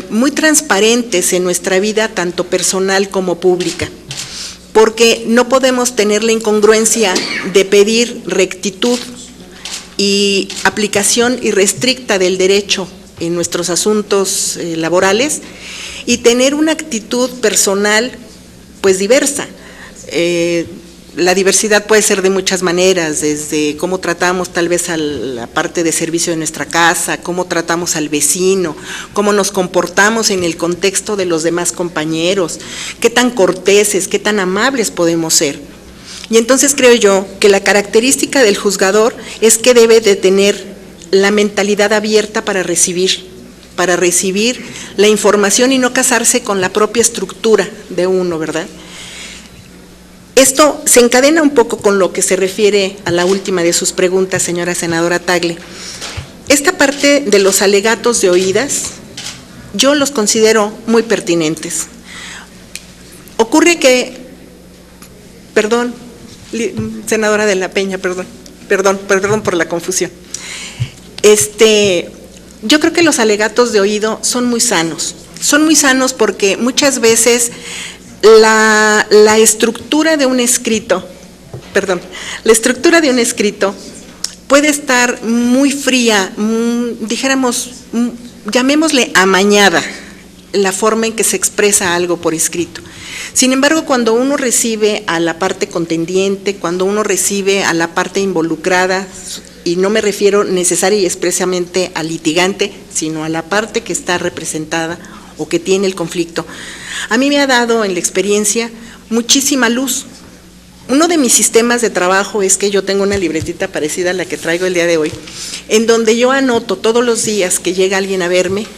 muy transparentes en nuestra vida, tanto personal como pública, porque no podemos tener la incongruencia de pedir rectitud y aplicación irrestricta del derecho en nuestros asuntos laborales y tener una actitud personal pues diversa. La diversidad puede ser de muchas maneras, desde cómo tratamos tal vez a la parte de servicio de nuestra casa, cómo tratamos al vecino, cómo nos comportamos en el contexto de los demás compañeros, qué tan corteses, qué tan amables podemos ser. Y entonces creo yo que la característica del juzgador es que debe de tener la mentalidad abierta para recibir la información y no casarse con la propia estructura de uno, ¿verdad? Esto se encadena un poco con lo que se refiere a la última de sus preguntas, señora senadora Tagle. Esta parte de los alegatos de oídas, yo los considero muy pertinentes. Ocurre que, perdón, senadora de la Peña, perdón por la confusión. Yo creo que los alegatos de oído son muy sanos porque muchas veces la estructura de un escrito perdón, la estructura de un escrito puede estar muy fría, dijéramos, llamémosle amañada, la forma en que se expresa algo por escrito. Sin embargo, cuando uno recibe a la parte contendiente, cuando uno recibe a la parte involucrada, y no me refiero necesaria y expresamente al litigante, sino a la parte que está representada o que tiene el conflicto, a mí me ha dado en la experiencia muchísima luz. Uno de mis sistemas de trabajo es que yo tengo una libretita parecida a la que traigo el día de hoy, en donde yo anoto todos los días que llega alguien a verme,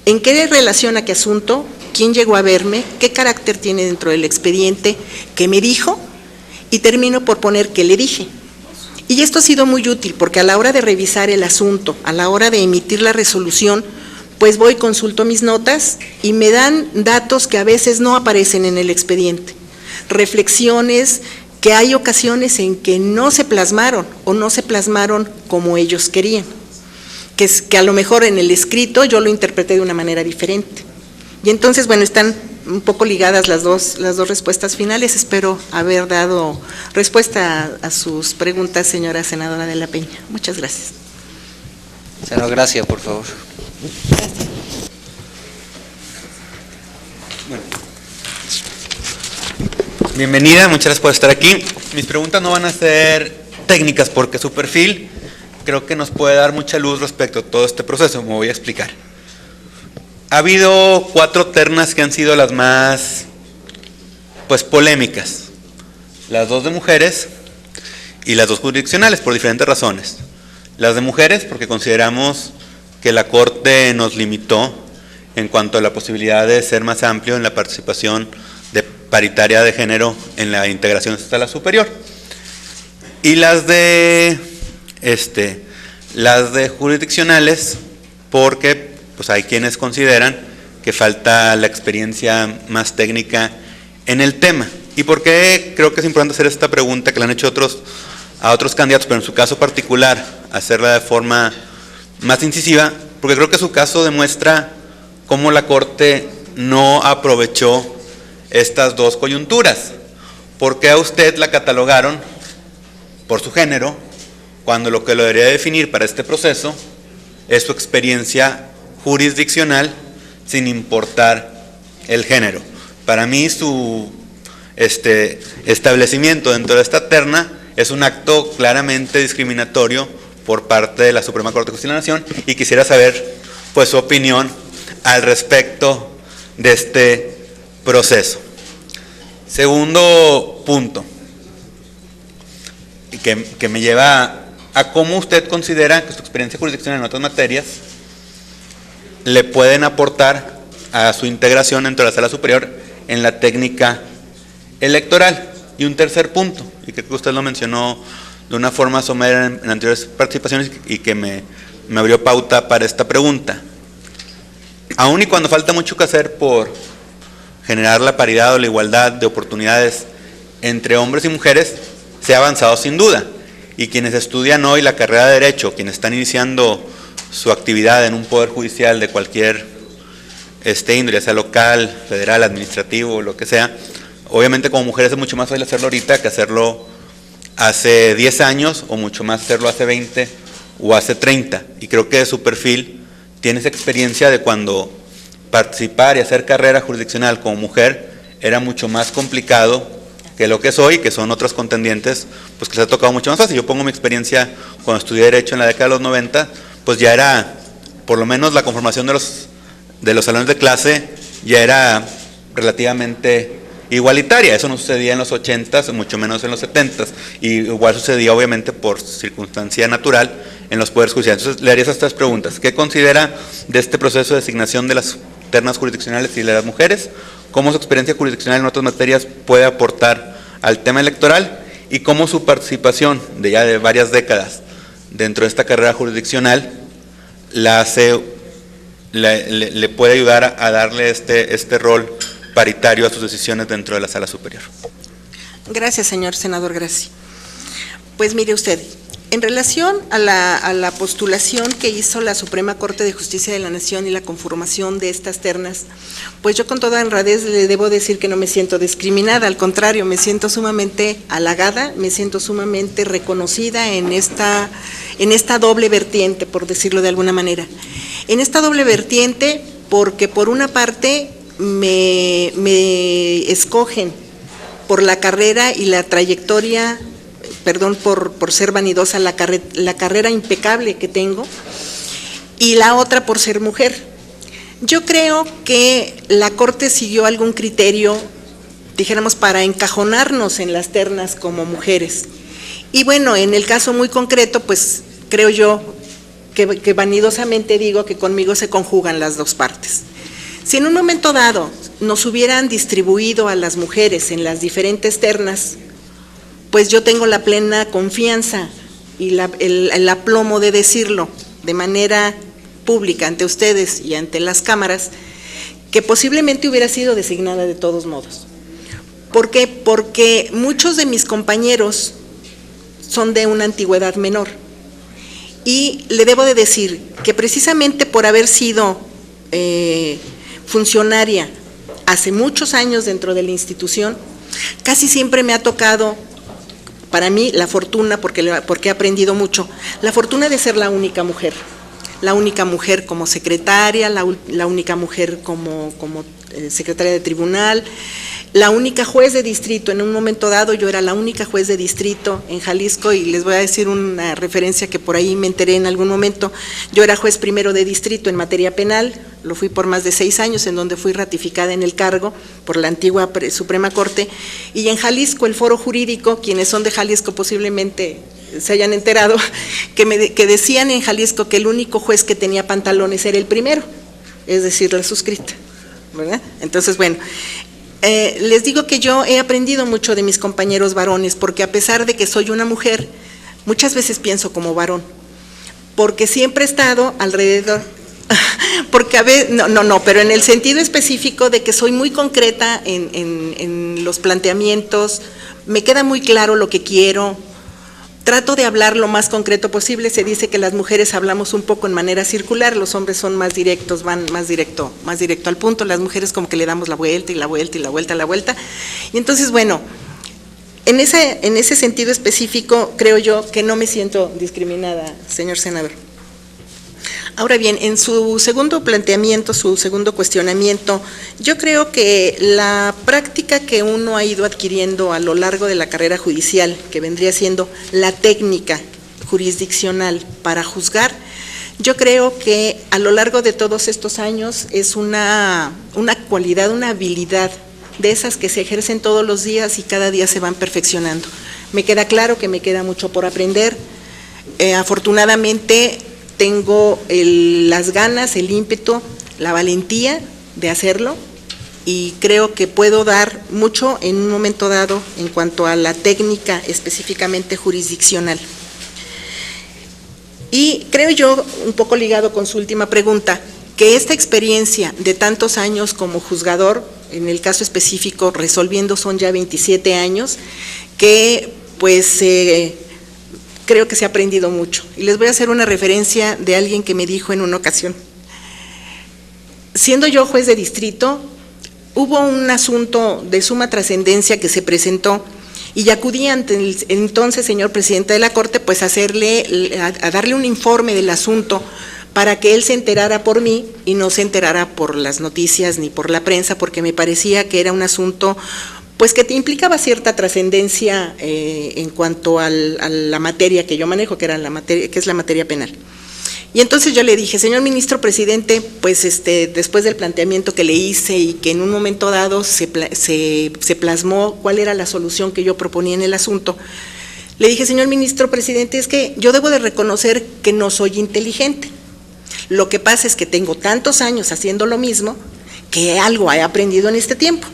en qué relación, a qué asunto, quién llegó a verme, qué carácter tiene dentro del expediente, qué me dijo, y termino por poner qué le dije. Y esto ha sido muy útil porque a la hora de revisar el asunto, a la hora de emitir la resolución, pues voy, consulto mis notas y me dan datos que a veces no aparecen en el expediente. Reflexiones que hay ocasiones en que no se plasmaron o no se plasmaron como ellos querían. Que a lo mejor en el escrito yo lo interpreté de una manera diferente. Y entonces, bueno, están un poco ligadas las dos respuestas finales. Espero haber dado respuesta a sus preguntas, señora senadora de la Peña. Muchas gracias.
Senador Gracia, por favor.
Bueno. Bienvenida, muchas gracias por estar aquí. Mis preguntas no van a ser técnicas porque su perfil creo que nos puede dar mucha luz respecto a todo este proceso, me voy a explicar. Ha habido 4 ternas que han sido las más, pues, polémicas. Las 2 de mujeres y las 2 jurisdiccionales, por diferentes razones. Las de mujeres, porque consideramos que la Corte nos limitó en cuanto a la posibilidad de ser más amplio en la participación de paritaria de género en la integración hasta la superior. Y las de jurisdiccionales, porque pues hay quienes consideran que falta la experiencia más técnica en el tema. ¿Y por qué creo que es importante hacer esta pregunta que le han hecho a otros candidatos, pero en su caso particular, hacerla de forma más incisiva? Porque creo que su caso demuestra cómo la Corte no aprovechó estas 2 coyunturas. ¿Por qué a usted la catalogaron por su género, cuando lo que lo debería definir para este proceso es su experiencia jurisdiccional sin importar el género? Para mí su establecimiento dentro de esta terna es un acto claramente discriminatorio por parte de la Suprema Corte de Justicia de la Nación, y quisiera saber pues su opinión al respecto de este proceso. Segundo punto, que me lleva a cómo usted considera que su experiencia jurisdiccional en otras materias le pueden aportar a su integración dentro de la Sala Superior en la técnica electoral. Y un tercer punto, y creo que usted lo mencionó de una forma somera en anteriores participaciones y que me abrió pauta para esta pregunta. Aún y cuando falta mucho que hacer por generar la paridad o la igualdad de oportunidades entre hombres y mujeres, se ha avanzado sin duda. Y quienes estudian hoy la carrera de Derecho, quienes están iniciando su actividad en un poder judicial de cualquier índole, sea local, federal, administrativo, lo que sea, obviamente como mujeres es mucho más fácil hacerlo ahorita que hacerlo hace 10 años, o mucho más hacerlo hace 20 o hace 30. Y creo que de su perfil tiene esa experiencia de cuando participar y hacer carrera jurisdiccional como mujer era mucho más complicado que lo que es hoy, que son otras contendientes, pues que les ha tocado mucho más fácil. Yo pongo mi experiencia cuando estudié Derecho en la década de los 90, pues ya era, por lo menos la conformación de los salones de clase ya era relativamente igualitaria. Eso no sucedía en los 80s, mucho menos en los 70s, y igual sucedía obviamente por circunstancia natural en los poderes judiciales. Entonces le haría esas 3 preguntas. ¿Qué considera de este proceso de designación de las ternas jurisdiccionales y de las mujeres? ¿Cómo su experiencia jurisdiccional en otras materias puede aportar al tema electoral? ¿Y cómo su participación de ya de varias décadas dentro de esta carrera jurisdiccional le puede ayudar a darle este rol paritario a sus decisiones dentro de la Sala Superior?
Gracias, señor senador Gracia. Pues mire usted, En relación a la postulación que hizo la Suprema Corte de Justicia de la Nación y la conformación de estas ternas, pues yo con toda honradez le debo decir que no me siento discriminada, al contrario, me siento sumamente halagada, me siento sumamente reconocida en esta doble vertiente, por decirlo de alguna manera. En esta doble vertiente, porque por una parte me escogen por la carrera y la trayectoria, perdón por ser vanidosa, la carrera impecable que tengo, y la otra por ser mujer. Yo creo que la Corte siguió algún criterio, dijéramos, para encajonarnos en las ternas como mujeres. Y bueno, en el caso muy concreto, pues creo yo que vanidosamente digo que conmigo se conjugan las dos partes. Si en un momento dado nos hubieran distribuido a las mujeres en las diferentes ternas, pues yo tengo la plena confianza y el aplomo de decirlo de manera pública ante ustedes y ante las cámaras, que posiblemente hubiera sido designada de todos modos. ¿Por qué? Porque muchos de mis compañeros son de una antigüedad menor. Y le debo de decir que precisamente por haber sido funcionaria hace muchos años dentro de la institución, casi siempre me ha tocado, para mí, la fortuna, porque he aprendido mucho, la fortuna de ser la única mujer como secretaria, la única mujer como secretaria de tribunal, la única juez de distrito. En un momento dado yo era la única juez de distrito en Jalisco, y les voy a decir una referencia que por ahí me enteré en algún momento. Yo era juez primero de distrito en materia penal, lo fui por más de 6 años, en donde fui ratificada en el cargo por la antigua Suprema Corte, y en Jalisco el foro jurídico, quienes son de Jalisco posiblemente se hayan enterado, que decían en Jalisco que el único juez que tenía pantalones era el primero, es decir, la suscrita, ¿verdad? Entonces, bueno, les digo que yo he aprendido mucho de mis compañeros varones, porque a pesar de que soy una mujer, muchas veces pienso como varón, porque siempre he estado alrededor, porque a veces, pero en el sentido específico de que soy muy concreta en los planteamientos, me queda muy claro lo que quiero, trato de hablar lo más concreto posible. Se dice que las mujeres hablamos un poco en manera circular, los hombres son más directos, van más directo al punto, las mujeres como que le damos la vuelta y la vuelta y la vuelta, y entonces, bueno, en ese sentido específico creo yo que no me siento discriminada, señor senador. Ahora bien, en su segundo planteamiento, su segundo cuestionamiento, yo creo que la práctica que uno ha ido adquiriendo a lo largo de la carrera judicial, que vendría siendo la técnica jurisdiccional para juzgar, yo creo que a lo largo de todos estos años es una cualidad, una habilidad de esas que se ejercen todos los días y cada día se van perfeccionando. Me queda claro que me queda mucho por aprender. Afortunadamente tengo las ganas, el ímpetu, la valentía de hacerlo, y creo que puedo dar mucho en un momento dado en cuanto a la técnica específicamente jurisdiccional. Y creo yo, un poco ligado con su última pregunta, que esta experiencia de tantos años como juzgador, en el caso específico resolviendo son ya 27 años, que pues creo que se ha aprendido mucho. Y les voy a hacer una referencia de alguien que me dijo en una ocasión. Siendo yo juez de distrito, hubo un asunto de suma trascendencia que se presentó y acudí ante el entonces señor presidente de la Corte, pues a darle un informe del asunto para que él se enterara por mí y no se enterara por las noticias ni por la prensa, porque me parecía que era un asunto pues que te implicaba cierta trascendencia en cuanto a la materia que yo manejo, que es la materia penal. Y entonces yo le dije, señor ministro presidente, pues después del planteamiento que le hice y que en un momento dado se plasmó cuál era la solución que yo proponía en el asunto, le dije, señor ministro presidente, es que yo debo de reconocer que no soy inteligente. Lo que pasa es que tengo tantos años haciendo lo mismo que algo he aprendido en este tiempo.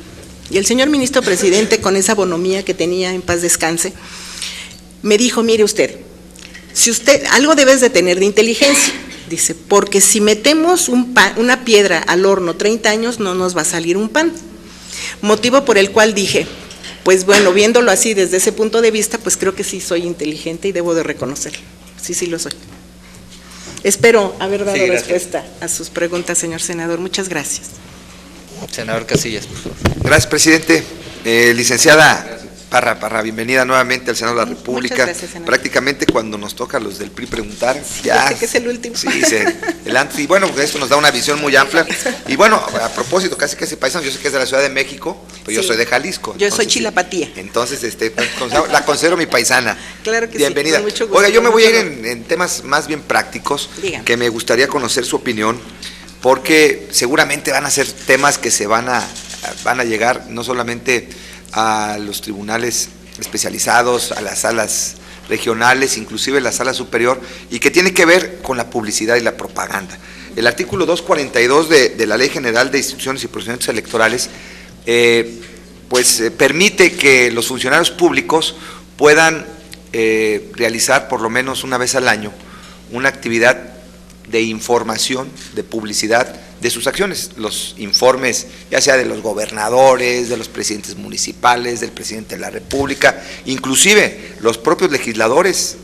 Y el señor ministro presidente, con esa bonomía que tenía, en paz descanse, me dijo, mire usted, si usted, algo debes de tener de inteligencia, dice, porque si metemos una piedra al horno 30 años no nos va a salir un pan. Motivo por el cual dije, pues bueno, viéndolo así desde ese punto de vista, pues creo que sí soy inteligente y debo de reconocerlo. Sí lo soy. Espero haber dado respuesta a sus preguntas, señor senador. Muchas gracias.
Senador Casillas, por favor.
Gracias, presidente. Licenciada Parra, bienvenida nuevamente al Senado de la República.
Muchas gracias, senador.
Prácticamente cuando nos toca a los del PRI preguntar,
Sí,
ya.
yo sé que es el último.
Sí, y bueno, esto nos da una visión muy amplia. Y bueno, a propósito, casi paisano, yo sé que es de la Ciudad de México, pero yo
Sí.
soy de Jalisco.
Yo soy chilapatía.
Entonces, la considero mi paisana.
Claro que
Bienvenida.
sí, con mucho gusto.
Oiga, yo me
con
voy a
mucho
ir en temas más bien prácticos,
Dígame.
que me gustaría conocer su opinión, porque seguramente van a ser temas que van a llegar no solamente a los tribunales especializados, a las salas regionales, inclusive la sala superior, y que tiene que ver con la publicidad y la propaganda. El artículo 242 de la Ley General de Instituciones y Procedimientos Electorales permite que los funcionarios públicos puedan realizar por lo menos una vez al año una actividad de información, de publicidad de sus acciones, los informes ya sea de los gobernadores, de los presidentes municipales, del presidente de la República, inclusive los propios legisladores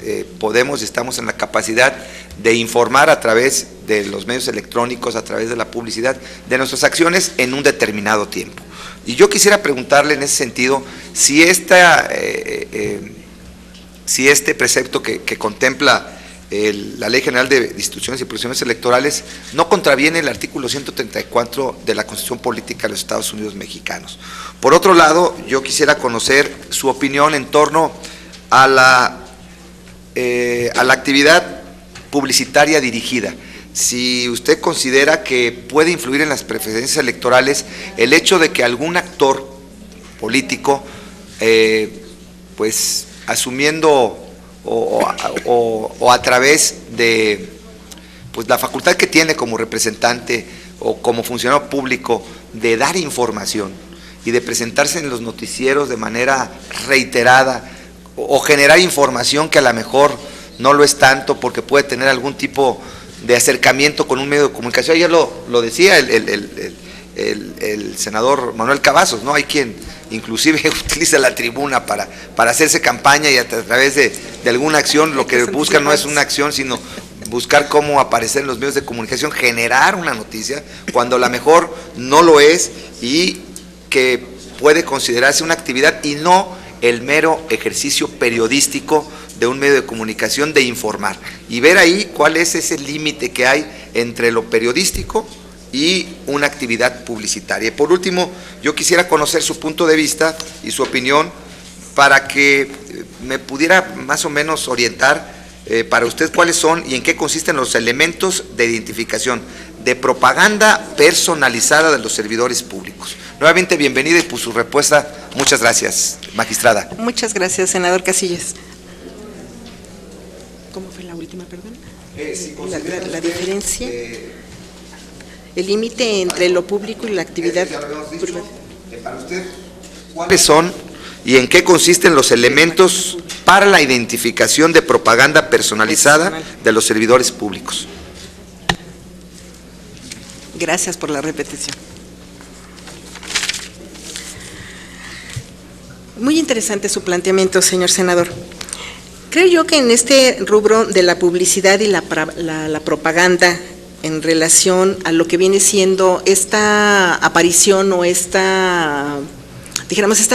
estamos en la capacidad de informar a través de los medios electrónicos, a través de la publicidad, de nuestras acciones en un determinado tiempo. Y yo quisiera preguntarle en ese sentido si este precepto que contempla la Ley General de Instituciones y Procedimientos Electorales no contraviene el artículo 134 de la Constitución Política de los Estados Unidos Mexicanos. Por otro lado, yo quisiera conocer su opinión en torno a la actividad publicitaria dirigida. Si usted considera que puede influir en las preferencias electorales el hecho de que algún actor político, asumiendo o a través de la facultad que tiene como representante o como funcionario público de dar información y de presentarse en los noticieros de manera reiterada o generar información que a lo mejor no lo es tanto porque puede tener algún tipo de acercamiento con un medio de comunicación. Ya lo decía el senador Manuel Cavazos, ¿no? Hay quien inclusive utiliza la tribuna para hacerse campaña y a través de alguna acción, lo que buscan no es una acción, sino buscar cómo aparecer en los medios de comunicación, generar una noticia, cuando a lo mejor no lo es y que puede considerarse una actividad y no el mero ejercicio periodístico de un medio de comunicación de informar. Y ver ahí cuál es ese límite que hay entre lo periodístico y una actividad publicitaria. Y por último, yo quisiera conocer su punto de vista y su opinión para que me pudiera más o menos orientar para usted cuáles son y en qué consisten los elementos de identificación de propaganda personalizada de los servidores públicos. Nuevamente, bienvenida y por su respuesta, muchas gracias, magistrada.
Muchas gracias, senador Casillas. ¿Cómo fue la última, perdón? La diferencia. El límite entre lo público y la actividad.
Para usted, ¿cuáles son y en qué consisten los elementos para la identificación de propaganda personalizada de los servidores públicos?
Gracias por la repetición. Muy interesante su planteamiento, señor senador. Creo yo que en este rubro de la publicidad y la propaganda, en relación a lo que viene siendo esta aparición o estas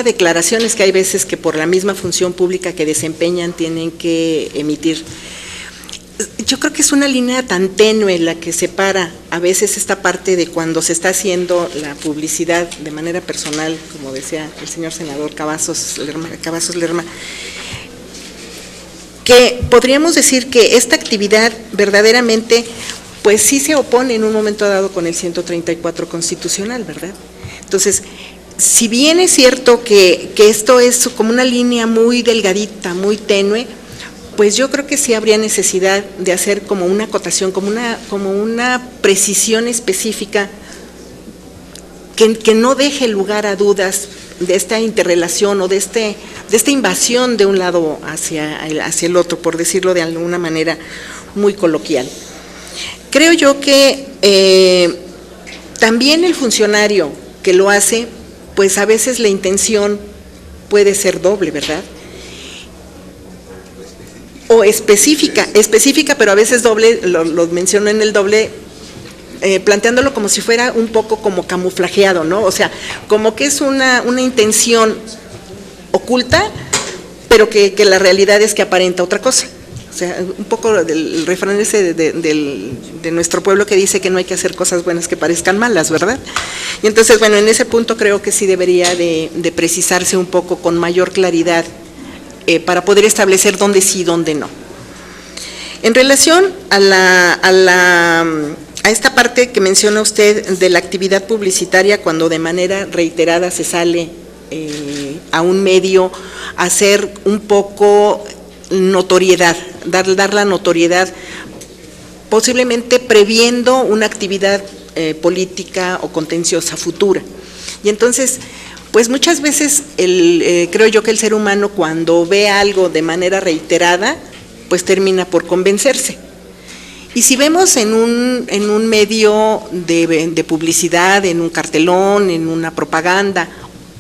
declaraciones que hay veces que por la misma función pública que desempeñan tienen que emitir. Yo creo que es una línea tan tenue la que separa a veces esta parte de cuando se está haciendo la publicidad de manera personal, como decía el señor senador Cavazos Lerma, que podríamos decir que esta actividad verdaderamente pues sí se opone en un momento dado con el 134 constitucional, ¿verdad? Entonces, si bien es cierto que esto es como una línea muy delgadita, muy tenue, pues yo creo que sí habría necesidad de hacer como una acotación, como una precisión específica que no deje lugar a dudas de esta interrelación o de esta invasión de un lado hacia el otro, por decirlo de alguna manera muy coloquial. Creo yo que también el funcionario que lo hace, pues a veces la intención puede ser doble, ¿verdad? O específica, pero a veces doble, lo menciono en el doble, planteándolo como si fuera un poco como camuflajeado, ¿no? O sea, como que es una intención oculta, pero que la realidad es que aparenta otra cosa. O sea, un poco el refrán ese de nuestro pueblo que dice que no hay que hacer cosas buenas que parezcan malas, ¿verdad? Y entonces, bueno, en ese punto creo que sí debería de precisarse un poco con mayor claridad para poder establecer dónde sí y dónde no. En relación a esta parte que menciona usted de la actividad publicitaria, cuando de manera reiterada se sale a un medio a hacer un poco notoriedad, dar la notoriedad, posiblemente previendo una actividad política o contenciosa futura. Y entonces, pues muchas veces creo yo que el ser humano, cuando ve algo de manera reiterada, pues termina por convencerse. Y si vemos en un medio de publicidad, en un cartelón, en una propaganda,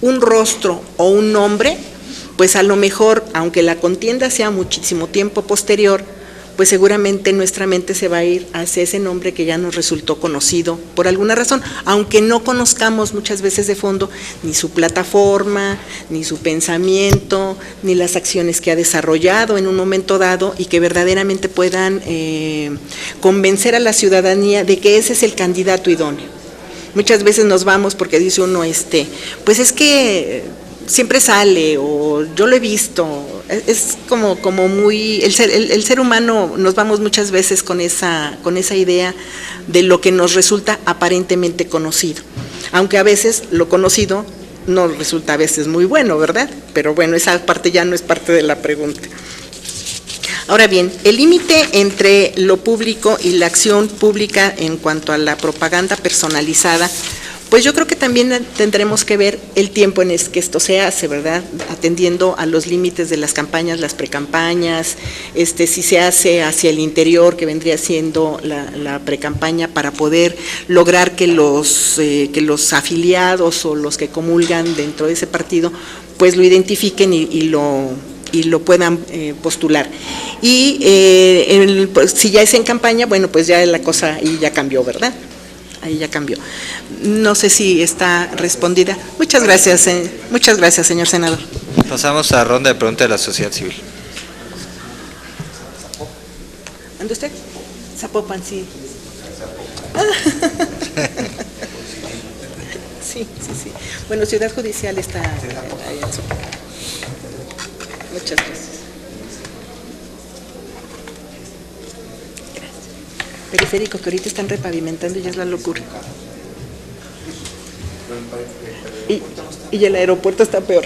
un rostro o un nombre, pues a lo mejor, aunque la contienda sea muchísimo tiempo posterior, pues seguramente nuestra mente se va a ir hacia ese nombre que ya nos resultó conocido por alguna razón, aunque no conozcamos muchas veces de fondo ni su plataforma, ni su pensamiento, ni las acciones que ha desarrollado en un momento dado y que verdaderamente puedan convencer a la ciudadanía de que ese es el candidato idóneo. Muchas veces nos vamos porque dice uno, pues es que siempre sale, o yo lo he visto, es como muy, el ser humano nos vamos muchas veces con esa idea de lo que nos resulta aparentemente conocido, aunque a veces lo conocido no resulta a veces muy bueno, ¿verdad? Pero bueno, esa parte ya no es parte de la pregunta. Ahora bien, el límite entre lo público y la acción pública en cuanto a la propaganda personalizada, pues yo creo que también tendremos que ver el tiempo en el que esto se hace, ¿verdad? Atendiendo a los límites de las campañas, las precampañas, si se hace hacia el interior, que vendría siendo la precampaña, para poder lograr que los afiliados o los que comulgan dentro de ese partido, pues lo identifiquen y lo puedan postular. Y si ya es en campaña, bueno, pues ya la cosa ahí ya cambió, ¿verdad? Ahí ya cambió. No sé si está respondida. Muchas gracias, señor senador.
Pasamos a ronda de preguntas de la sociedad civil.
¿Anda usted? Zapopan, sí. Sí. Bueno, Ciudad Judicial está ahí en su... Muchas gracias. Periférico, que ahorita están repavimentando y ya es la locura. Y el aeropuerto está peor.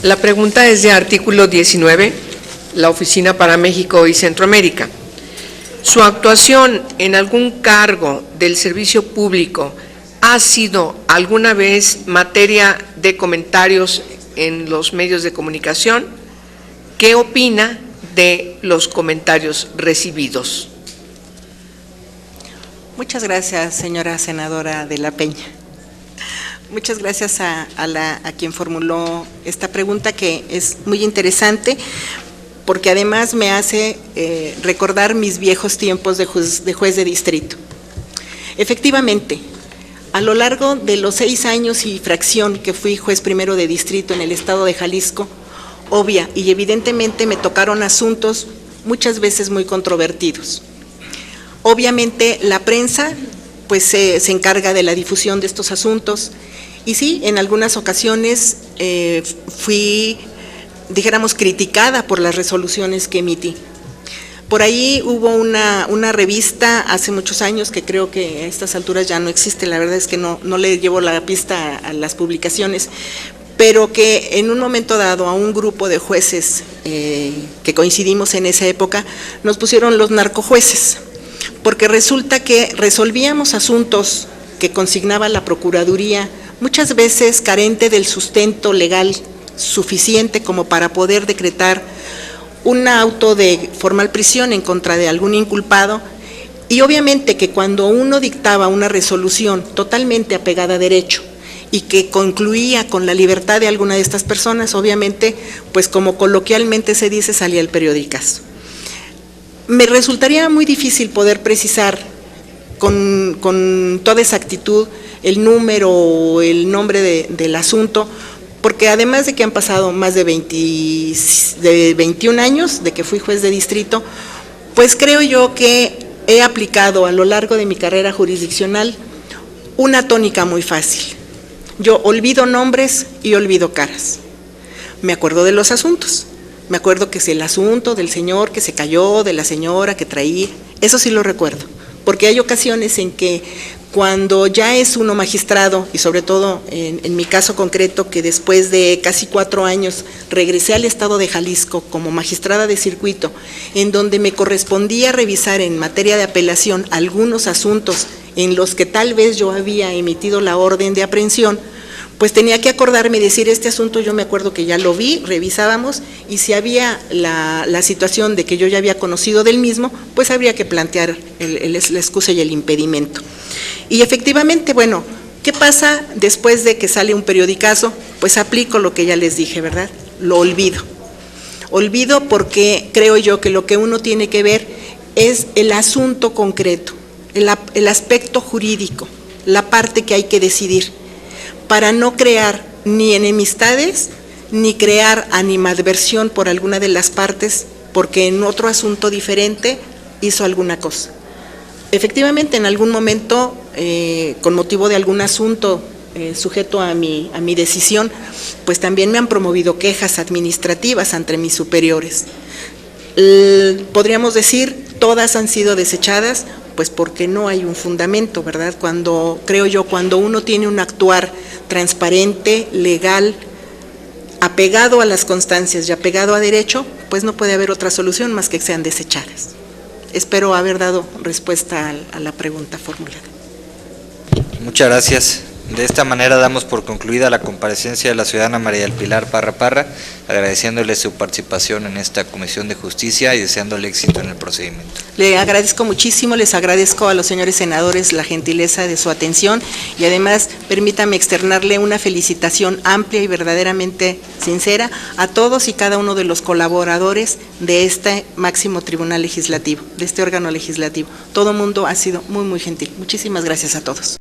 La pregunta es de artículo 19, la Oficina para México y Centroamérica. ¿Su actuación en algún cargo del servicio público ha sido alguna vez materia de comentarios en los medios de comunicación? ¿Qué opina de los comentarios recibidos?
Muchas gracias, señora senadora de la Peña. Muchas gracias a quien formuló esta pregunta, que es muy interesante, porque además me hace recordar mis viejos tiempos de juez de distrito. Efectivamente, a lo largo de los 6 años y fracción que fui juez primero de distrito en el estado de Jalisco, obvia y evidentemente me tocaron asuntos muchas veces muy controvertidos. Obviamente la prensa pues se encarga de la difusión de estos asuntos y sí, en algunas ocasiones fui, dijéramos, criticada por las resoluciones que emití. Por ahí hubo una revista hace muchos años, que creo que a estas alturas ya no existe, la verdad es que no le llevo la pista a las publicaciones, pero que en un momento dado a un grupo de jueces que coincidimos en esa época, nos pusieron los narcojueces, porque resulta que resolvíamos asuntos que consignaba la Procuraduría, muchas veces carente del sustento legal suficiente como para poder decretar un auto de formal prisión en contra de algún inculpado, Y obviamente que cuando uno dictaba una resolución totalmente apegada a derecho y que concluía con la libertad de alguna de estas personas, obviamente, pues como coloquialmente se dice, salía el periodicazo. Me resultaría muy difícil poder precisar con toda exactitud el número o el nombre del asunto, porque además de que han pasado más de 21 años de que fui juez de distrito, pues creo yo que he aplicado a lo largo de mi carrera jurisdiccional una tónica muy fácil. Yo olvido nombres y olvido caras. Me acuerdo de los asuntos. Me acuerdo que es el asunto del señor que se cayó, de la señora que traía, eso sí lo recuerdo, porque hay ocasiones en que cuando ya es uno magistrado, y sobre todo en mi caso concreto, que después de casi 4 años regresé al estado de Jalisco como magistrada de circuito, en donde me correspondía revisar en materia de apelación algunos asuntos en los que tal vez yo había emitido la orden de aprehensión, pues tenía que acordarme y decir, este asunto yo me acuerdo que ya lo vi, revisábamos, y si había la situación de que yo ya había conocido del mismo, pues habría que plantear la excusa y el impedimento. Y efectivamente, bueno, ¿qué pasa después de que sale un periodicazo? Pues aplico lo que ya les dije, ¿verdad? Lo olvido. Olvido porque creo yo que lo que uno tiene que ver es el asunto concreto, el aspecto jurídico, la parte que hay que decidir, para no crear ni enemistades, ni crear animadversión por alguna de las partes, porque en otro asunto diferente hizo alguna cosa. Efectivamente, en algún momento, con motivo de algún asunto sujeto a mi decisión, pues también me han promovido quejas administrativas ante mis superiores. Podríamos decir, todas han sido desechadas, pues porque no hay un fundamento, ¿verdad? Creo yo, cuando uno tiene un actuar transparente, legal, apegado a las constancias y apegado a derecho, pues no puede haber otra solución más que sean desechadas. Espero haber dado respuesta a la pregunta formulada.
Muchas gracias. De esta manera damos por concluida la comparecencia de la ciudadana María del Pilar Parra Parra, agradeciéndole su participación en esta Comisión de Justicia y deseándole éxito en el procedimiento.
Le agradezco muchísimo, les agradezco a los señores senadores la gentileza de su atención y además permítame externarle una felicitación amplia y verdaderamente sincera a todos y cada uno de los colaboradores de este máximo tribunal legislativo, de este órgano legislativo. Todo mundo ha sido muy, muy gentil. Muchísimas gracias a todos.